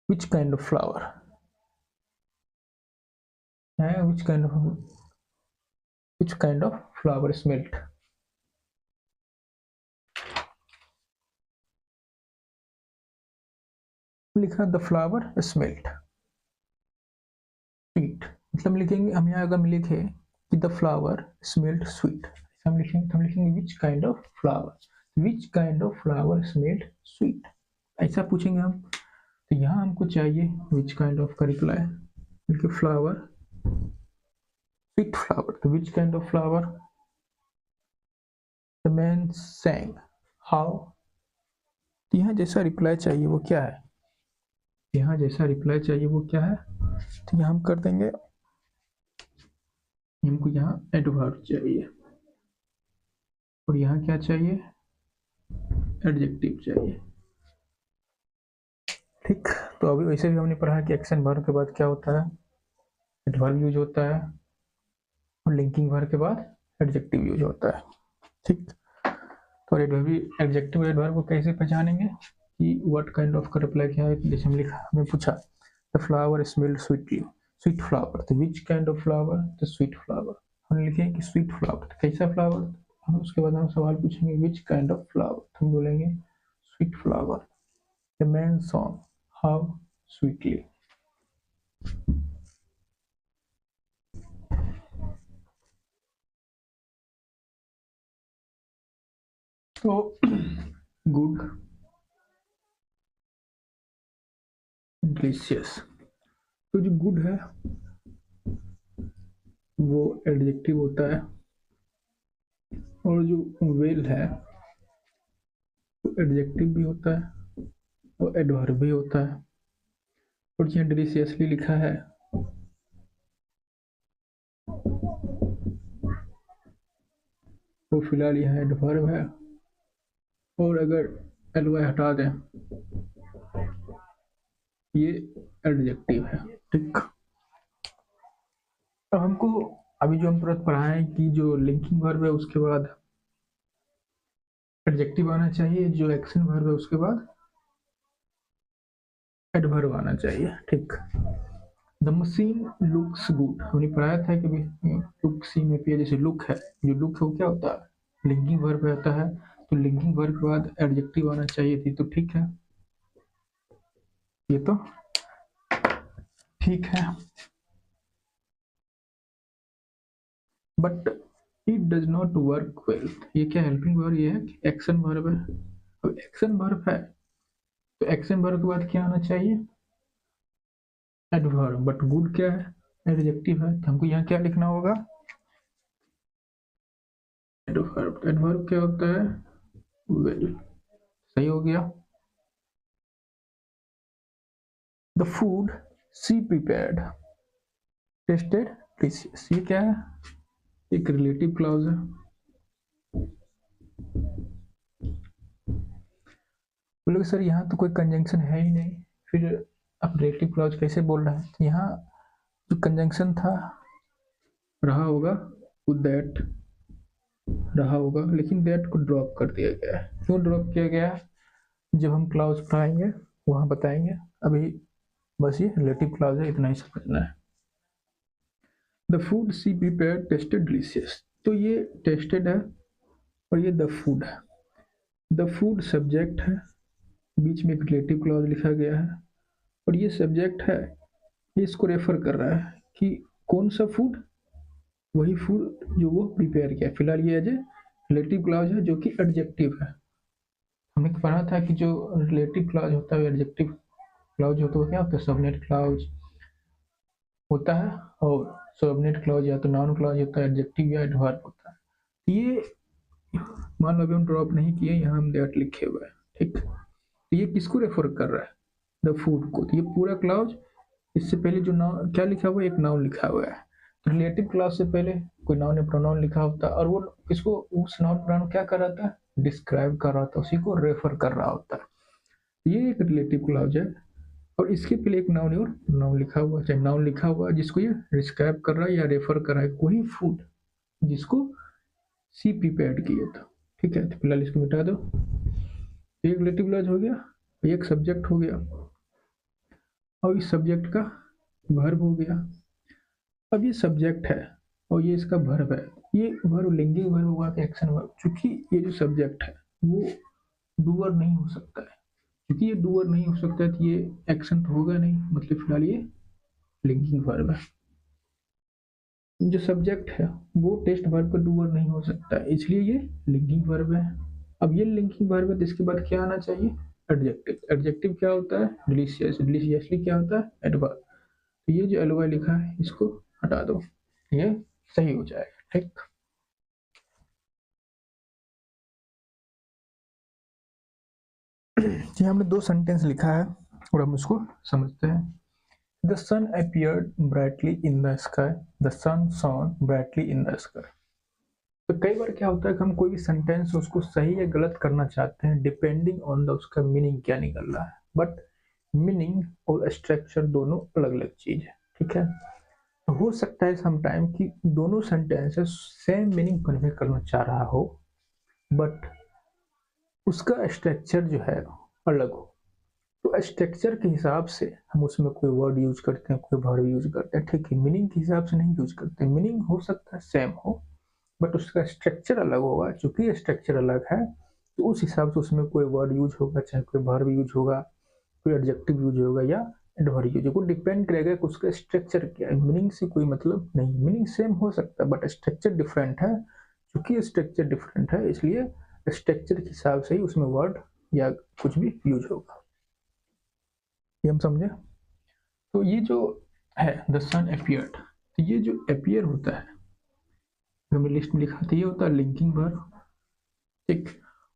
which kind of flower है, which kind of flower smelled, लिखा द फ्लावर स्मेल्ड स्वीट, मतलब लिखेंगे हम यहाँ अगर लिखे कि द फ्लावर स्मेल्ड स्वीट, हम लिखेंगे which kind of flower, which kind of flower smelled sweet, ऐसा पूछेंगे हम। तो यहाँ हमको चाहिए विच काइंड ऑफ का रिप्लाई, क्योंकि फ्लावर स्वीट फ्लावर, तो which kind of flower, the man sang how, यहाँ जैसा रिप्लाई चाहिए वो क्या है, यहाँ जैसा रिप्लाई चाहिए वो क्या है, तो यहाँ हम कर देंगे, हमको यहाँ एडवर्ब चाहिए और यहाँ क्या चाहिए, एडजेक्टिव चाहिए, ठीक। तो अभी वैसे भी हमने पढ़ा कि एक्शन वर्ब के बाद क्या होता है, एडवर्ब यूज होता है, और लिंकिंग वर्ब के बाद एडजेक्टिव यूज होता है, ठीक। तो एडजेक्टिव एडवर्ब को कैसे पहचानेंगे कि व्हाट काइंड ऑफ का रिप्लाई क्या है, जैसे हम लिखा, हमें पूछा the flower smelled sweetly, sweet flower, तो which kind of flower, the sweet flower, हम लिखेंगे कि स्वीट फ्लावर, तो कैसा फ्लावर, हम उसके बाद हम सवाल पूछेंगे विच काइंड ऑफ फ्लावर, तो हम बोलेंगे sweet flower. The man song how sweetly, तो गुड, डिलीशियस, तो जो गुड है वो एडजेक्टिव होता है, और जो वेल है वो एडजेक्टिव भी होता है और एडवर्ब भी होता है, और जो डिलीशियसली लिखा है वो फिलहाल यहाँ एडवर्ब है, और अगर एलवाई हटा दें ये एडजेक्टिव है, ठीक। अब हमको अभी जो हम तुरंत पढ़ाए कि जो लिंकिंग वर्ब है उसके बाद एडजेक्टिव आना चाहिए, जो एक्शन वर्ब है उसके बाद एडवर्ब आना चाहिए, ठीक। द मशीन लुक्स गुड, हमने पढ़ाया था कि लुक सी में पे जैसे लुक है, जो लुक है वो क्या होता है, लिंकिंग वर्ब रहता है, तो लिंकिंग वर्ब के बाद एडजेक्टिव आना चाहिए थी, तो ठीक है, ये तो ठीक है, but it does not work well, ये क्या हेल्पिंग वर्ब, ये है कि एक्शन वर्ब है। अब एक्शन वर्ब है तो एक्शन वर्ब के बाद क्या आना चाहिए, एडवर्ब, बट गुड क्या है, एडजेक्टिव है, तो हमको यहाँ क्या लिखना होगा, एडवर्ब। एडवर्ब क्या होता है, वेल, सही हो गया। The food she prepared tested delicious, ये क्या है, एक रिलेटिव क्लॉज है, बोलोगे सर यहाँ तो कोई कंजंक्शन है ही नहीं, फिर आप रिलेटिव क्लॉज कैसे बोल रहे हैं, यहाँ जो कंजंक्शन था रहा होगा, वो दैट रहा होगा, लेकिन दैट को ड्रॉप कर दिया गया है। क्यों ड्रॉप किया गया है? जब हम क्लाउज पढ़ाएंगे वहां बताएंगे, अभी बस ये रिलेटिव क्लाउज है, इतना ही समझना है। The food she prepare tasted delicious, तो ये टेस्टेड है और ये द फूड है। द फूड सब्जेक्ट है, बीच में एक रिलेटिव क्लॉज लिखा गया है, और ये सब्जेक्ट है, ये इसको रेफर कर रहा है कि कौन सा फूड, वही फूड जो वो प्रिपेयर किया। फिलहाल ये एज ए रिलेटिव क्लॉज है जो कि एडजेक्टिव है। हमने पढ़ा था कि जो रिलेटिव क्लॉज होता है एडजेक्टिव क्लॉज होता है, क्या होता है, सबनेट क्लॉज होता है, और सबनेट क्लॉज या तो नाउन क्लॉज होता है, एडजेक्टिव या एडवर्ब होता है। ये मान लो अभी हम ड्रॉप नहीं किए, यहाँ हम दैट लिखे हुए हैं, ठीक। तो ये किसको रेफर कर रहा है? द फूड को। तो ये पूरा क्लॉज, इससे पहले जो नाउन क्या लिखा हुआ है, एक नाउन लिखा हुआ है। तो रिलेटिव क्लॉज से पहले कोई नाउन या प्रोनाउन लिखा होता है, और वो किसको, उस नाउन प्रोनाउन क्या कर रहा था, डिस्क्राइब कर रहा था, उसी को रेफर कर रहा होता है। ये एक रिलेटिव क्लॉज है, और इसके पहले एक नाउन और नाउन लिखा हुआ है, चाहे नाउन लिखा हुआ है जिसको ये डिस्क्राइब कर रहा है या रेफर कर रहा है, वही फूड जिसको सी प्रिपेयर्ड किया था, ठीक है। तो फिलहाल इसको मिटा दो। एक रिलेटिव क्लॉज हो गया, एक सब्जेक्ट हो गया, और इस सब्जेक्ट का वर्ब हो गया। अब ये सब्जेक्ट है और ये इसका वर्ब है, ये वर्ब लिंगिंग वर्ब हुआ कि एक्शन वर्ब? चूंकि ये जो सब्जेक्ट है वो डूअर नहीं हो सकता है, क्योंकि ये डूअर नहीं हो सकता है तो ये एक्शन तो होगा नहीं, मतलब फिलहाल ये लिंकिंग वर्ब है। जो सब्जेक्ट है वो टेस्ट वर्ब का डूअर नहीं हो सकता है, इसलिए ये लिंकिंग वर्ब है। अब ये लिंकिंग वर्ब है तो इसके बाद क्या आना चाहिए, एडजेक्टिव। एडजेक्टिव क्या होता है, डिलीशियस। डिलीशियसली क्या होता है, एडवर्ब। तो ये जो एलवाई लिखा है इसको हटा दो, ये सही हो जाएगा, ठीक। ये हमने दो सेंटेंस लिखा है और हम उसको समझते हैं। The sun appeared brightly in the sky, the sun shone brightly in the sky. तो कई बार क्या होता है कि हम कोई भी सेंटेंस उसको सही या गलत करना चाहते हैं डिपेंडिंग ऑन द उसका मीनिंग क्या निकल रहा है, बट मीनिंग और स्ट्रक्चर दोनों अलग अलग चीज है, ठीक है। तो हो सकता है सम टाइम कि दोनों सेंटेंसेस सेम मीनिंग कन्वे करना चाह रहा हो, बट उसका स्ट्रक्चर जो है अलग हो। तो स्ट्रक्चर के हिसाब से हम उसमें कोई वर्ड यूज करते हैं, कोई वर्ब यूज करते हैं, ठीक है। मीनिंग के हिसाब से नहीं यूज करते, मीनिंग हो सकता है सेम हो बट उसका स्ट्रक्चर अलग होगा। चूंकि स्ट्रक्चर अलग है तो उस हिसाब से उसमें कोई वर्ड यूज होगा, चाहे कोई वर्ब यूज होगा, कोई एडजेक्टिव यूज होगा या एडवर्ब यूज होगा। डिपेंड करेगा कि उसका स्ट्रक्चर क्या है, मीनिंग से कोई मतलब नहीं। मीनिंग सेम हो सकता है बट स्ट्रक्चर डिफरेंट है। चूंकि स्ट्रक्चर डिफरेंट है इसलिए स्ट्रक्चर के हिसाब से ही उसमें वर्ड या कुछ भी यूज होगा, ये हम समझे। तो ये जो है द सन अपीयर्ड, तो ये जो अपीयर होता है हमने लिस्ट में लिखा था, ये होता है लिंकिंग वर्ब, ठीक।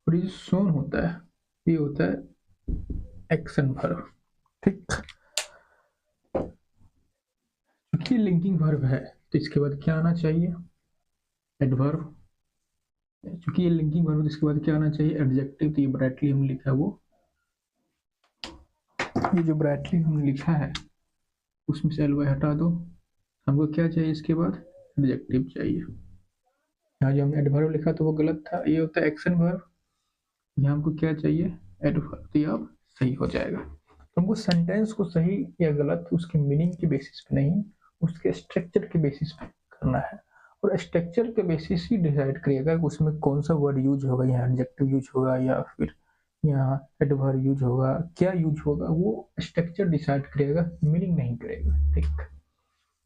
और ये जो सोन होता है ये होता है एक्शन वर्ब, ठीक। क्योंकि लिंकिंग वर्ब है तो इसके बाद क्या आना चाहिए, एडवर्ब। क्योंकि ये लिंकिंग वर्ब इसके बाद क्या आना चाहिए, एडजेक्टिव। तो ये ब्राइटली हमने लिखा है वो, ये जो ब्राइटली हमने लिखा है उसमें से एलवाई हटा दो। हमको क्या चाहिए इसके बाद, एडजेक्टिव चाहिए। यहाँ जो हमने एडवर्ब लिखा तो वो गलत था, ये होता है एक्शन वर्ब। यहाँ हमको क्या चाहिए, एडवर्ब। तो ये अब सही हो जाएगा। तो हमको सेंटेंस को सही या गलत उसके मीनिंग के बेसिस पे नहीं, उसके स्ट्रक्चर के बेसिस पे करना है। और स्ट्रक्चर के बेसिस ही डिसाइड करिएगा कि उसमें कौन सा वर्ड यूज होगा, यहाँ एडजेक्टिव यूज होगा या फिर यहाँ एडवर्ब यूज होगा, क्या यूज होगा, वो स्ट्रक्चर डिसाइड करेगा, मीनिंग नहीं करेगा, ठीक।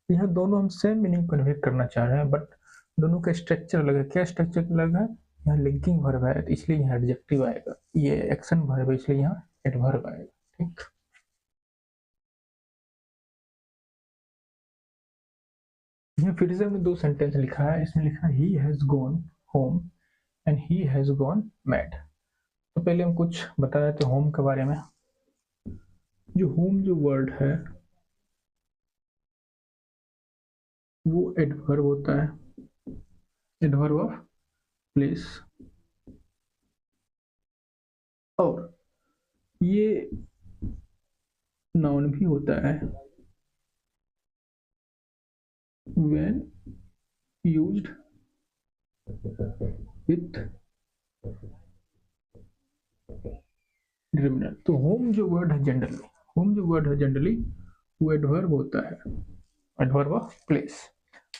यहाँ दोनों हम सेम मीनिंग कन्वे करना चाह रहे हैं बट दोनों का स्ट्रक्चर अलग है। क्या स्ट्रक्चर अलग है, यहाँ लिंकिंग वर्ब है तो इसलिए यहाँ एडजेक्टिव आएगा, ये एक्शन वर्ब है इसलिए यहाँ एडवर्ब आएगा, ठीक। यहाँ फिर से हमने दो सेंटेंस लिखा है, इसमें लिखा है he has gone home and he has gone mad. तो पहले हम कुछ बता देते होम के बारे में। जो होम जो वर्ड है वो एडवर्ब होता है, एडवर्ब ऑफ प्लेस। और ये नाउन भी होता है व्हेन used with डिटरमिनर। तो होम जो वर्ड है जनरली वो एडवर्ब होता है, एडवर्ब ऑफ प्लेस।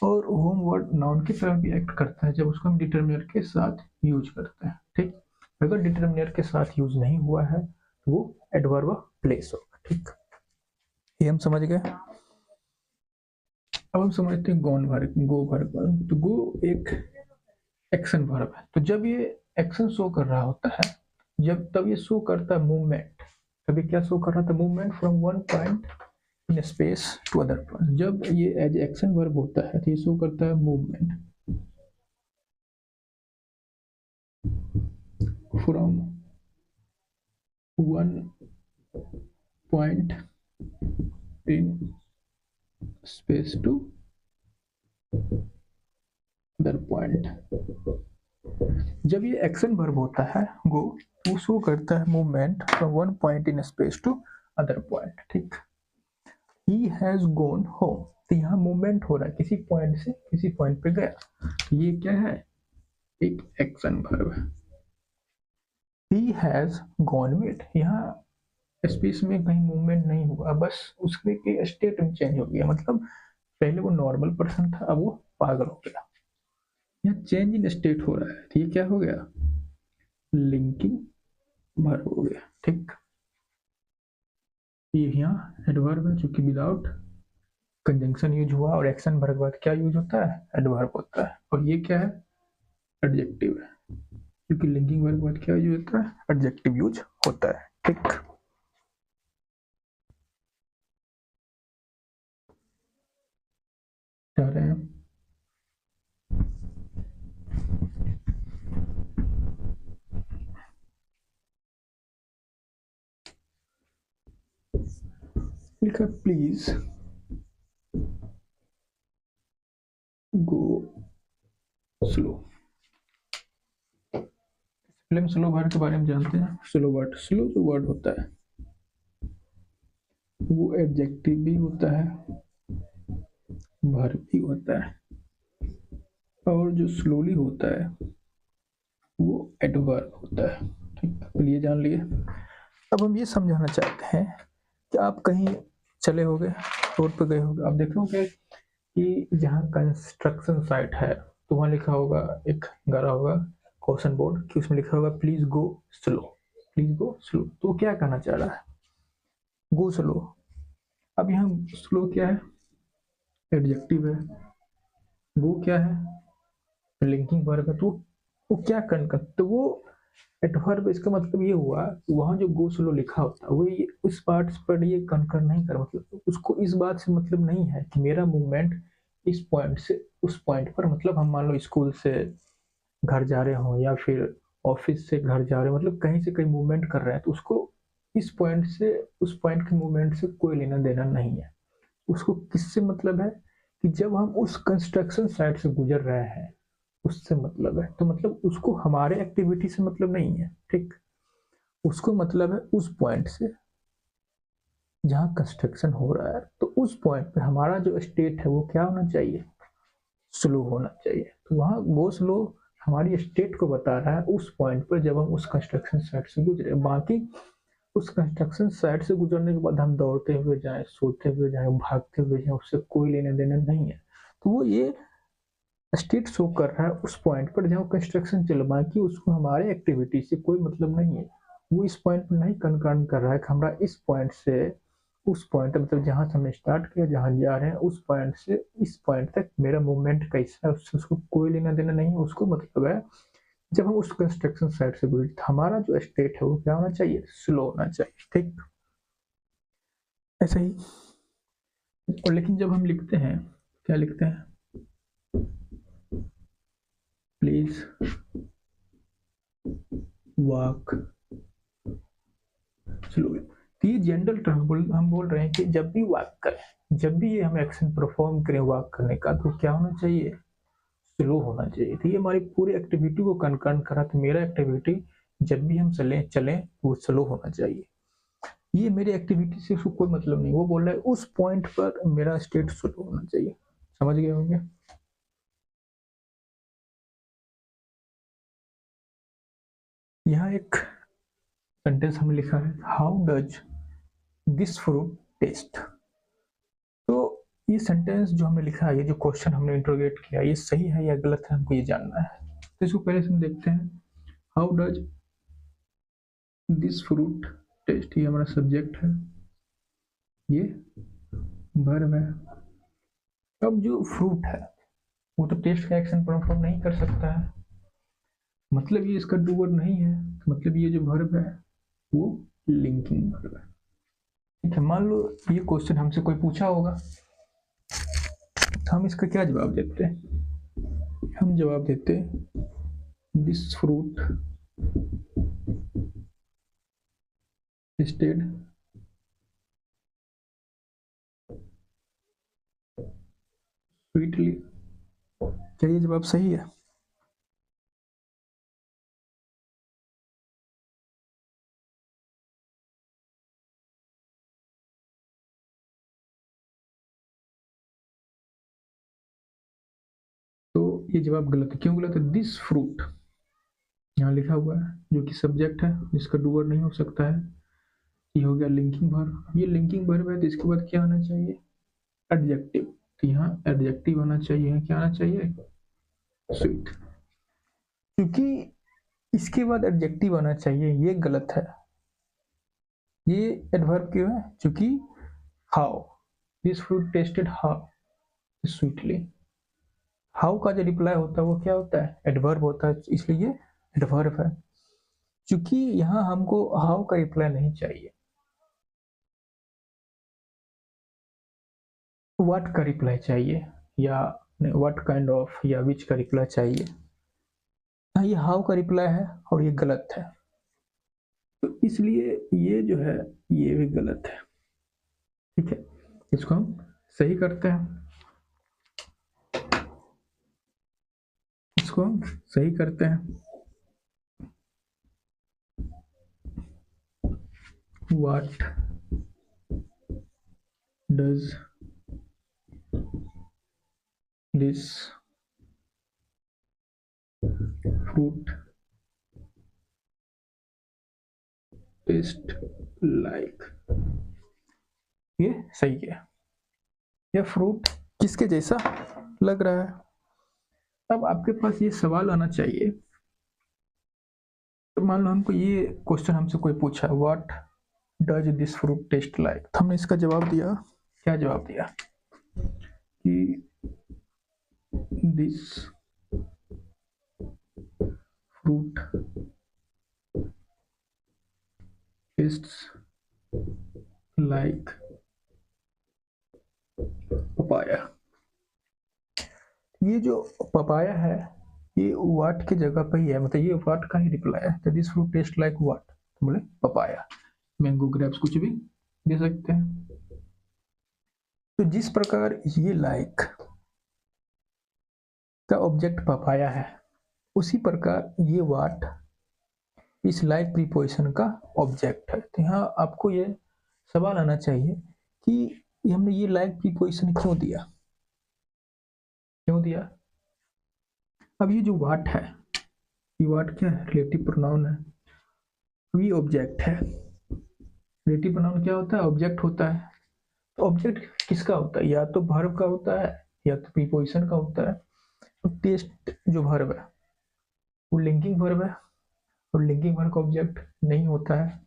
और होम वर्ड नाउन की तरह भी एक्ट करता है जब उसको हम डिटरमिनर के साथ यूज करते हैं। ठीक, अगर डिटरमिनर के साथ यूज नहीं हुआ है तो वो एडवर्ब ऑफ प्लेस होगा। ठीक, ये हम समझ गए। अब हम समझते हैं गो वर्ब। तो गो एक एक्शन वर्ब है। तो जब ये एक्शन शो कर रहा होता है, तब ये शो करता है मूवमेंट। तभी क्या शो कर रहा था? Movement from one point in space to other point. जब ये एज एक्शन वर्ब होता है तो ये शो करता है movement from one point in space to other point. जब ये एक्शन वर्ब होता है गो, वो शो करता है movement from one point in space to other point. ठीक, ही हैज गॉन होम। तो यहाँ मूवमेंट हो रहा है, किसी पॉइंट से किसी पॉइंट पे गया। तो ये क्या है? एक एक्शन वर्ब है। ही हैज गॉन विथ, यहाँ स्पेस में कहीं मूवमेंट नहीं हुआ, बस उसके के स्टेट में चेंज हो गया। मतलब पहले वो नॉर्मल पर्सन था, अब वो पागल हो गया। यहाँ चेंज इन स्टेट हो रहा है, तो ये क्या हो गया? लिंकिंग वर्ब हो गया। ठीक, ये यहाँ एडवर्ब है क्योंकि विदाउट कंजंक्शन यूज हुआ, और एक्शन वर्ब के बाद क्या यूज होता है? एडवर्ब होता है। और ये क्या है? एडजेक्टिव है, क्योंकि लिंकिंग वर्ब के बाद क्या यूज होता है? एडजेक्टिव यूज होता है। ठीक, जा रहे हैं लिखा प्लीज गो स्लो। पहले हम स्लो वर्ड के बारे में जानते हैं। स्लो जो वर्ड होता है वो एडजेक्टिव भी होता है, वर्ब भी होता है, और जो स्लोली होता है वो एडवर्ब होता है। ठीक, तो ये जान लिए। अब हम ये समझाना चाहते हैं कि आप कहीं चले होगे, रोड पे गए होगे, आप देखे होगे कि जहाँ कंस्ट्रक्शन साइट है तो वहाँ लिखा होगा, एक गारा होगा क्वेश्चन बोर्ड कि उसमें लिखा होगा please go slow, please go slow. तो वो क्या कहना चाह रहा है? Go slow. अब यहाँ स्लो क्या है? एडजेक्टिव है। गो क्या है? लिंकिंग वर्ब है। तो वो क्या कर, तो वो एडवर्ब। इसका मतलब ये हुआ वहां जो गो स्लो लिखा होता है वो उस पार्ट पर ये कंकर नहीं कर, मतलब उसको इस बात से मतलब नहीं है कि मेरा मूवमेंट इस पॉइंट से उस पॉइंट पर, मतलब हम मान लो स्कूल से घर जा रहे हो या फिर ऑफिस से घर जा रहे हो, मतलब कहीं से कहीं मूवमेंट कर रहे हैं, तो उसको इस पॉइंट से उस पॉइंट के मूवमेंट से कोई लेना देना नहीं है। उसको किससे मतलब है? कि जब हम उस कंस्ट्रक्शन साइट से गुजर रहे हैं उससे मतलब है। तो मतलब उसको हमारे एक्टिविटी से मतलब नहीं है। ठीक, उसको मतलब है उस पॉइंट से जहाँ कंस्ट्रक्शन हो रहा है, तो उस पॉइंट पे हमारा जो स्टेट है वो क्या होना चाहिए? स्लो होना चाहिए। तो वहाँ गो स्लो हमारी स्टेट को बता रहा है उस पॉइंट पर जब हम उस कंस्ट्रक्शन साइट से गुजरे। बाकी उस कंस्ट्रक्शन साइट से गुजरने के बाद हम दौड़ते हुए जाएं, सोते हुए जाएं, भागते हुए जाएं, उससे कोई लेने देने नहीं है। तो वो ये स्टेट शो कर रहा है उस पॉइंट पर जहाँ कंस्ट्रक्शन चल, बाकी उसको हमारे एक्टिविटी से कोई मतलब नहीं है। वो इस पॉइंट पर नहीं कंकर्न कर रहा है कि हमारा इस पॉइंट से उस पॉइंट, मतलब जहाँ से हमने स्टार्ट किया, जहाँ जा रहे हैं उस पॉइंट से इस पॉइंट तक मेरा मूवमेंट कैसा है उससे उसको कोई लेना देना नहीं है। उसको मतलब है जब हम उस कंस्ट्रक्शन साइट से गुजरे हमारा जो स्टेट है वो क्या होना चाहिए? स्लो होना चाहिए। ठीक, ऐसा ही। और लेकिन जब हम लिखते हैं, क्या लिखते हैं? Please walk slowly. तो ये जनरल टर्म हम बोल रहे हैं कि जब भी वॉक करें, जब भी ये हम एक्शन परफॉर्म करें वॉक करने का, तो क्या होना चाहिए? स्लो होना चाहिए। तो ये हमारी पूरी एक्टिविटी को कंकर्न करा। तो मेरा एक्टिविटी जब भी हम चलें वो स्लो होना चाहिए। ये मेरी एक्टिविटी से उसको कोई मतलब नहीं। वो बोल रहा है उस पॉइंट पर मेरा स्टेट स्लो होना चाहिए। समझ गए होंगे? यहाँ एक सेंटेंस हमने लिखा है, how does this fruit taste. तो ये सेंटेंस जो हमने लिखा है, ये जो क्वेश्चन हमने इंट्रोगेट किया, ये सही है या गलत है, हमको ये जानना है। तो इसको पहले से हम देखते हैं, how does this fruit taste, ये हमारा सब्जेक्ट है, ये वर्ब है। अब जो फ्रूट है वो तो टेस्ट का एक्शन परफॉर्म नहीं कर सकता है, मतलब ये इसका डूवर नहीं है, मतलब ये जो वर्ब है वो लिंकिंग वर्ब है। ठीक है, मान लो ये क्वेश्चन हमसे कोई पूछा होगा, तो हम इसका क्या जवाब देते हैं? हम जवाब देते दिस फ्रूट टेस्टेड स्वीटली। क्या ये जवाब सही है? तो ये जवाब गलत है। क्यों गलत है? दिस फ्रूट यहाँ लिखा हुआ है जो कि सब्जेक्ट है, जिसका डूअर नहीं हो सकता है, ये हो गया लिंकिंग वर्ब। ये लिंकिंग वर्ब है तो इसके बाद क्या आना चाहिए? एडजेक्टिव। तो यहाँ एडजेक्टिव आना चाहिए, क्या आना चाहिए? स्वीट। क्योंकि इसके बाद एडजेक्टिव आना चाहिए, ये गलत है। ये एडवर्ब क्यों है? क्योंकि how this fruit tested how sweetly, how का जो रिप्लाई होता है वो क्या होता है? एडवर्ब होता है, इसलिए एडवर्ब है। क्योंकि यहाँ हमको हाउ का रिप्लाई नहीं चाहिए, व्हाट का रिप्लाई चाहिए, या व्हाट काइंड ऑफ या विच का रिप्लाई चाहिए। हाँ, ये हाउ का रिप्लाई है और ये गलत है, तो इसलिए ये जो है ये भी गलत है। ठीक है, इसको हम सही करते हैं, इसको हम सही करते हैं। What does this fruit taste like, ये सही है। यह फ्रूट किसके जैसा लग रहा है? अब आपके पास ये सवाल आना चाहिए, तो मान लो हमको ये क्वेश्चन हमसे कोई पूछा, what does this fruit taste like, तो हमने इसका जवाब दिया, क्या जवाब दिया कि this fruit tests like papaya. ये जो पपाया है ये व्हाट की जगह पे ही है, मतलब ये व्हाट का ही रिप्लाई है। तो this fruit taste like what, बोले पपाया। मैंगो ग्रेप्स कुछ भी दे सकते हैं। तो जिस प्रकार ये लाइक का ऑब्जेक्ट पपाया है, उसी प्रकार ये व्हाट इस लाइक प्रीपोजिशन का ऑब्जेक्ट है। तो यहाँ आपको ये सवाल आना चाहिए कि हमने ये लाइक प्रीपोजिशन क्यों दिया, क्यों दिया? अब ये जो व्हाट है, ये व्हाट क्या है? रिलेटिव प्रोनाउन है, ये ऑब्जेक्ट है। रिलेटिव प्रोनाउन क्या होता है? ऑब्जेक्ट होता है। तो ऑब्जेक्ट किसका होता है? या तो वर्ब का होता है या तो प्रीपोजिशन का होता है। तो टेस्ट जो वर्ब है वो लिंकिंग वर्ब है, और लिंकिंग वर्ब का ऑब्जेक्ट नहीं होता है,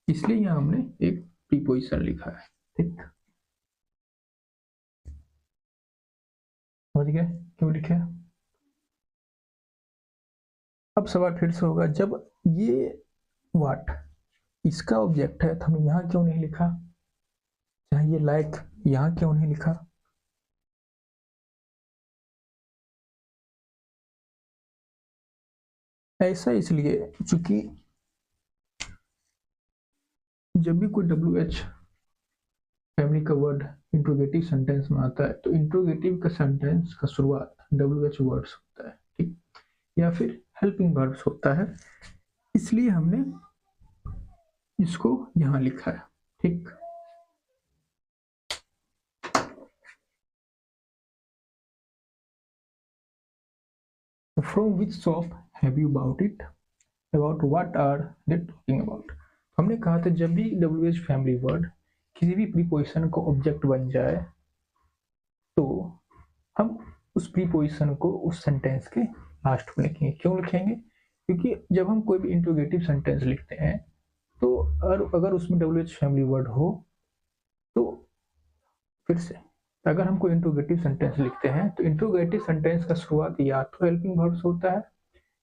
इसलिए यहाँ हमने एक प्रीपोजिशन लिखा है। ठीक, समझ गए क्यों लिखे? अब सवाल फिर से होगा, जब ये व्हाट इसका ऑब्जेक्ट है तो हमने यहाँ क्यों नहीं लिखा? चाहे ये लाइक यहाँ क्यों नहीं लिखा? ऐसा इसलिए क्योंकि जब भी कोई WH फैमिली का वर्ड इंट्रोगेटिव सेंटेंस में आता है, तो इंट्रोगेटिव का सेंटेंस का शुरुआत WH वर्ड्स होता है, ठीक, या फिर हेल्पिंग वर्ब्स होता है, इसलिए हमने इसको यहाँ लिखा है। ठीक, from which shop have you bought it? About what are they talking about. हमने कहा था जब भी WH फैमिली वर्ड किसी भी प्रीपोजिशन को ऑब्जेक्ट बन जाए तो हम उस प्रीपोजिशन को उस सेंटेंस के लास्ट में लिखेंगे। क्यों लिखेंगे? क्योंकि जब हम कोई भी इंट्रोगेटिव सेंटेंस लिखते हैं तो अगर उसमें WH फैमिली वर्ड हो तो फिर से अगर हम कोई इंट्रोगेटिव सेंटेंस लिखते हैं तो इंट्रोगेटिव सेंटेंस का शुरुआत या तो हेल्पिंग वर्ब से होता है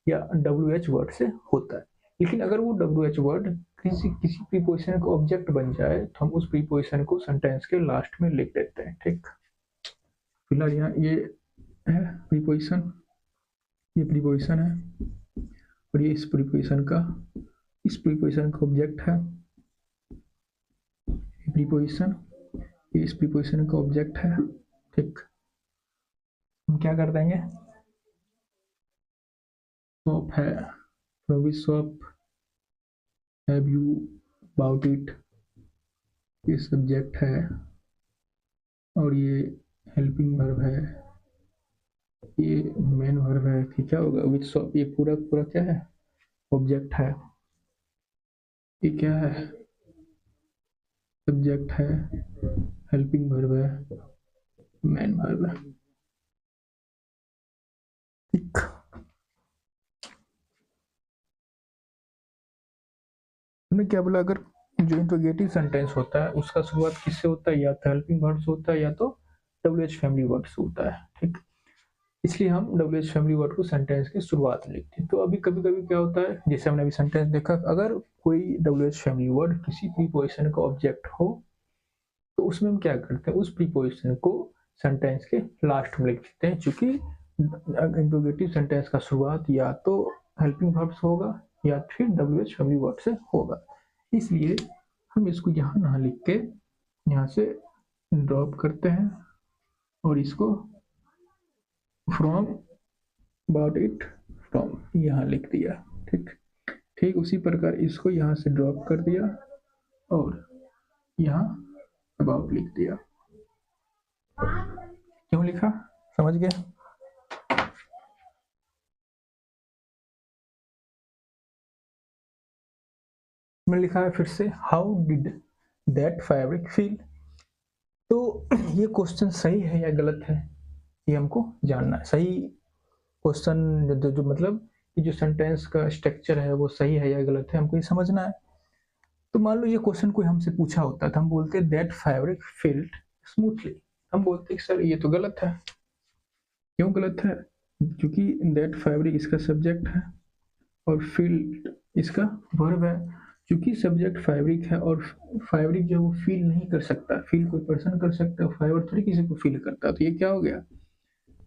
या WH वर्ड से होता है। लेकिन अगर वो WH वर्ड किसी प्रीपोजिशन का ऑब्जेक्ट बन जाए तो हम उस प्रीपोजिशन को सेंटेंस के लास्ट में लिख देते हैं। ठीक, फिलहाल यहाँ ये है प्रीपोजिशन, ये प्रीपोजिशन है और ये इस प्रीपोजिशन का ऑब्जेक्ट है। प्रीपोजिशन ये इस प्रीपोजिशन का ऑब्जेक्ट है। ठीक, हम क्या कर देंगे? शॉप है, Ravi shop, have you, about it, ये सब्जेक्ट है और ये हेल्पिंग वर्ब है, ये मेन वर्ब है। फिर क्या होगा? विद शॉप, ये पूरा क्या है? ऑब्जेक्ट है। ये क्या है? सब्जेक्ट है, हेल्पिंग वर्ब है, मेन वर्ब है। ठीक, हमने क्या बोला? अगर जो इंट्रोगेटिव सेंटेंस होता है उसका शुरुआत किससे होता है? या तो हेल्पिंग वर्ब से होता है या तो WH फैमिली वर्ड से होता है। ठीक, इसलिए हम WH फैमिली वर्ड को सेंटेंस की शुरुआत में लिखते हैं। तो अभी कभी क्या होता है, जैसे हमने अभी सेंटेंस देखा, अगर कोई WH फैमिली वर्ड किसी प्रीपोजिशन का ऑब्जेक्ट हो तो उसमें हम क्या करते हैं? उस प्रीपोजिशन को सेंटेंस के लास्ट में लिख देते हैं, क्योंकि इंट्रोगेटिव सेंटेंस का शुरुआत या तो हेल्पिंग वर्ब से होगा या फिर WH फैमिली वर्ड से होगा। इसलिए हम इसको यहाँ ना लिख के यहाँ से ड्रॉप करते हैं और इसको फ्रॉम, अबाउट इट, फ्रॉम यहाँ लिख दिया। ठीक उसी प्रकार इसको यहाँ से ड्रॉप कर दिया और यहाँ अबाउट लिख दिया। क्यों लिखा? समझ गए? मैं लिखा है फिर से, how did that fabric feel. तो ये क्वेश्चन सही है या गलत है ये हमको जानना है। सही क्वेश्चन जो मतलब ये जो सेंटेंस का स्ट्रक्चर है वो सही है या गलत है हमको ये समझना है। तो मान लो ये क्वेश्चन कोई हमसे पूछा होता तो हम बोलते दैट फैब्रिक फील्ड स्मूथली, हम बोलते सर ये तो गलत है। क्यों गलत है? क्योंकि दैट फैब्रिक इसका सब्जेक्ट है और फील्ड इसका वर्ब है। क्योंकि सब्जेक्ट फैब्रिक है और फैब्रिक जो वो फील नहीं कर सकता, फील कोई पर्सन कर सकता है, फाइबर थोड़ी किसी को फील करता, तो ये क्या हो गया?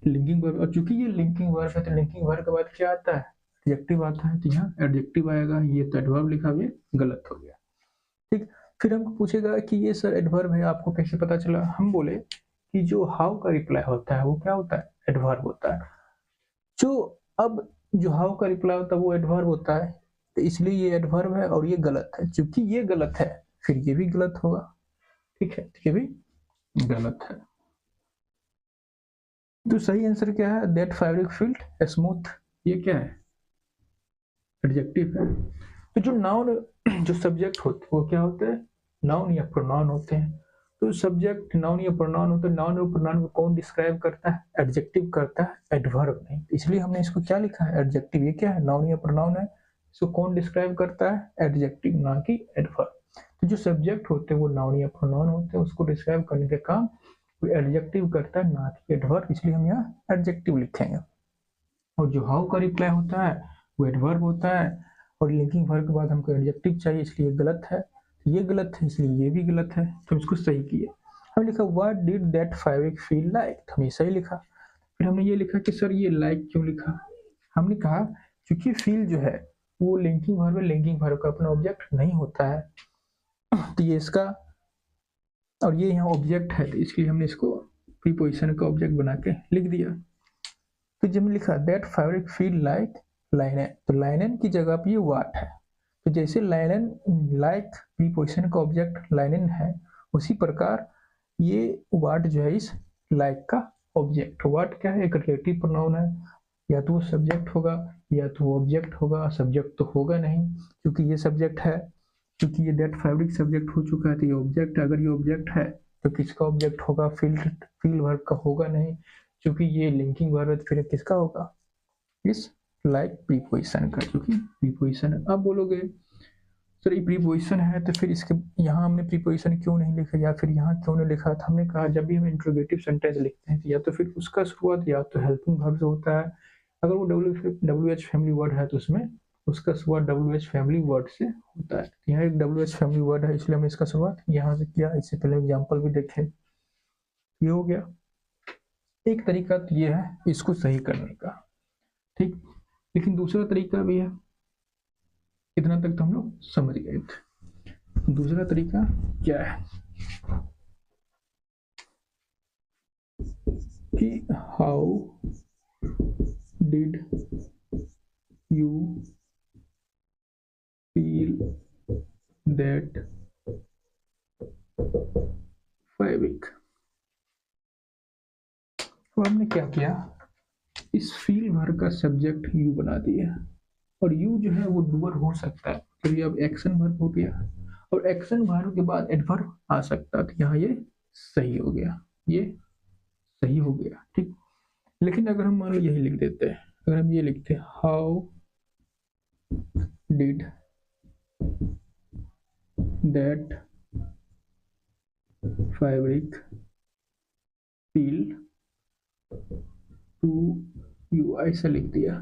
Linking verb. और चूंकि ये लिंकिंग वर्ब है तो लिंकिंग वर्ब के बाद क्या आता है? एडजेक्टिव आता है, तो यहाँ एडजेक्टिव आएगा। ये तो एडवर्ब लिखा हुआ गलत हो गया। ठीक, फिर हमको पूछेगा कि ये सर एडवर्ब है, आपको कैसे पता चला? हम बोले कि जो हाउ का रिप्लाई होता है वो क्या होता है? एडवर्ब होता है। जो हाउ का रिप्लाई होता है वो एडवर्ब होता है, तो इसलिए ये एडवर्ब है और ये गलत है। क्योंकि ये गलत है फिर ये भी गलत होगा। ठीक है, ये भी गलत है। तो सही आंसर क्या है? That fabric field smooth. ये क्या है? एडजेक्टिव है। तो जो नाउन जो सब्जेक्ट होते हैं वो क्या होते हैं? नाउन या प्रोनाउन होते हैं। तो सब्जेक्ट नाउन या प्रोनाउन होते हैं। नाउन और प्रोनाउन को कौन डिस्क्राइब करता है? एडजेक्टिव करता है, एडवर्ब नहीं। इसलिए हमने इसको क्या लिखा है? एडजेक्टिव। ये क्या है? नाउन या प्रोनाउन है। इसको कौन डिस्क्राइब करता है? एडजेक्टिव, ना कि एडवर्ब। तो जो सब्जेक्ट होते हैं वो नाउन या प्रोनाउन होते हैं, उसको डिस्क्राइब करने का काम वो एडजेक्टिव करता है, ना कि एडवर्ब। इसलिए हम यहाँ एडजेक्टिव लिखेंगे। और जो हाउ का रिप्लाई होता है वो एडवर्ब होता है और लिंकिंग वर्ब के बाद हमको एडजेक्टिव चाहिए, इसलिए गलत है। ये गलत है इसलिए ये भी गलत है, तो इसको सही किए। हम लिखा what did that fabric feel like, हमने सही लिखा। फिर हमने ये लिखा कि सर ये लाइक क्यों लिखा? हमने कहा क्योंकि फील जो है वो लिंकिंग वर्ब है, लिंकिंग वर्ब का अपना ऑब्जेक्ट नहीं होता है, तो ये इसका और ये यहाँ ऑब्जेक्ट है, तो इसलिए हमने इसको प्रीपोजिशन का ऑब्जेक्ट बना के लिख दिया। तो जब लिखा दैट फैब्रिक फील लाइक लाइनन, तो लाइनन की जगह पे ये वाट है। तो जैसे लाइनन लाइक प्रीपोजिशन का ऑब्जेक्ट लाइनन है, उसी प्रकार ये वाट जो है इस लाइक का ऑब्जेक्ट। वाट क्या है? एक रिलेटिव प्रोनाउन है या तो वो सब्जेक्ट होगा या तो वो ऑब्जेक्ट होगा। सब्जेक्ट तो होगा नहीं क्योंकि ये सब्जेक्ट है, क्योंकि ये दैट फैब्रिक सब्जेक्ट हो चुका है, तो ये ऑब्जेक्ट, अगर ये ऑब्जेक्ट है तो किसका ऑब्जेक्ट होगा? फील वर्ब का होगा नहीं, क्योंकि ये लिंकिंग वर्ब है, तो फिर किसका होगा? इस लाइक प्रीपोजिशन का, क्योंकि प्रीपोजिशन है। अब बोलोगे सर ये प्रीपोजिशन है तो फिर इसके यहाँ हमने प्रीपोजिशन क्यों नहीं लिखा या फिर यहाँ क्यों नहीं लिखा? था हमने कहा जब भी हम इंट्रोगेटिव सेंटेंस लिखते हैं तो या तो फिर उसका शुरुआत या तो हेल्पिंग वर्ब से होता है, अगर वो डब्ल्यू एच फैमिली वर्ड है तो उसमें उसका शुरुआत डब्ल्यू एच फैमिली वर्ड से होता है। यहाँ एक डब्ल्यू एच फैमिली वर्ड है इसलिए हमने इसका शुरुआत यहाँ से किया। इससे पहले एग्जाम्पल भी देखे, ये हो गया। एक तरीका तो ये है इसको सही करने का, ठीक, लेकिन दूसरा तरीका भी है। इतना तक तो हम लोग समझ गए थे। दूसरा तरीका क्या है कि how did you feel that fabric. तो हमने क्या किया, इस फील वर्ब का सब्जेक्ट यू बना दिया, और यू जो है वो डूअर हो सकता है, तो ये अब एक्शन वर्ब हो गया, और एक्शन वर्ब के बाद एडवर्ब आ सकता है, तो यहाँ ये सही हो गया, ये सही हो गया, ठीक। लेकिन अगर हम मान लो यही लिख देते हैं, अगर हम ये लिखते हैं how did that fabric feel to you, ऐसा लिख दिया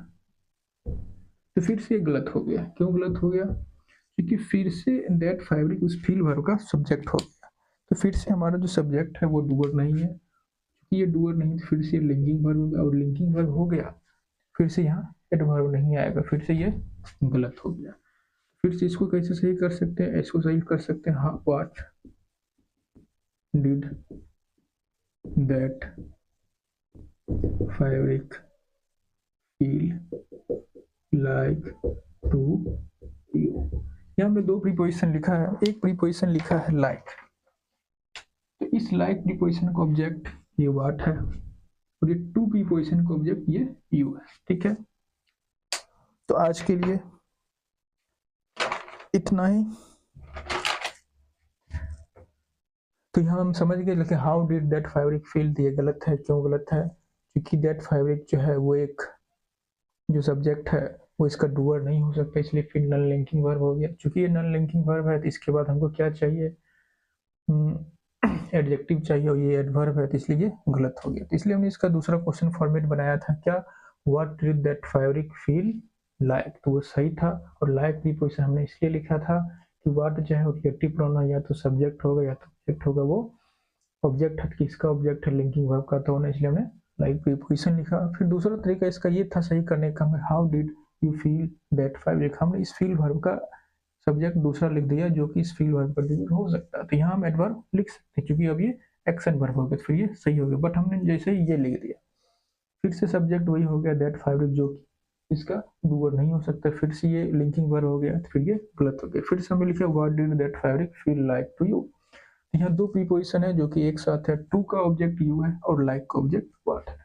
तो फिर से गलत हो गया। क्यों गलत हो गया? क्योंकि फिर से दैट फैब्रिक उस फील वर्ब का सब्जेक्ट हो गया, तो फिर से हमारा जो सब्जेक्ट है वो डूअर नहीं है, क्योंकि ये डूअर नहीं तो फिर से लिंकिंग वर्ब होगा, और लिंकिंग वर्ब हो गया फिर से यहाँ एडवर्ब नहीं आएगा, फिर से ये गलत हो गया। फिर से इसको कैसे सही कर सकते हैं? इसको सही कर सकते हैं, हाँ, what did that fabric feel like to you. यहाँ हमने दो प्रीपोजिशन लिखा है, एक प्रीपोजिशन लिखा है लाइक, तो इस लाइक प्रीपोजिशन का ऑब्जेक्ट ये व्हाट है, और ये टू प्रीपोजिशन का ऑब्जेक्ट ये यू है, ठीक है। तो आज के लिए इतना ही। तो यहाँ हम समझ गए, लेकिन how did that fabric feel, ये गलत है। क्यों गलत है? क्योंकि दैट फैब्रिक जो है वो एक जो सब्जेक्ट है वो इसका डूअर नहीं हो सकता, इसलिए फिर नॉन लिंकिंग वर्ब हो गया। चूंकि ये नॉन लिंकिंग वर्ब है तो इसके बाद हमको क्या चाहिए? एडजेक्टिव चाहिए, और ये एडवर्ब है तो इसलिए ये गलत हो गया। तो इसलिए हमने इसका दूसरा क्वेश्चन फॉर्मेट बनाया था, क्या? What did that fabric feel like, तो वो सही था। और लाइक प्रीपोजिशन हमने इसलिए लिखा था कि व्हाट जो है ऑब्जेक्टिव प्रोनाउन या तो सब्जेक्ट होगा या तो ऑब्जेक्ट होगा, वो ऑब्जेक्ट है, किसका ऑब्जेक्ट है? लिंकिंग वर्ब का, तो होना, इसलिए हमने लाइक प्रीपोजिशन लिखा। फिर दूसरा तरीका इसका ये था सही करने का, how did you feel that fabric, हमने इस फील वर्ब का सब्जेक्ट दूसरा लिख दिया जो कि इस फील वर्ब का डूअर हो सकता है, तो यहाँ हम एडवर्ब लिख सकते हैं, क्योंकि अब ये एक्शन वर्ब हो गया, तो फिर ये सही हो गया। बट हमने जैसे ही ये लिख दिया, फिर से सब्जेक्ट वही हो गया दैट फैब्रिक, जो कि इसका डूअर नहीं हो सकता, फिर से ये लिंकिंग वर्ब हो गया, तो फिर ये गलत हो गया। फिर से हमने लिखा what did that fabric feel like to you. यहाँ दो प्रीपोजिशन है जो कि एक साथ है, टू का ऑब्जेक्ट यू है और लाइक का ऑब्जेक्ट व्हाट है।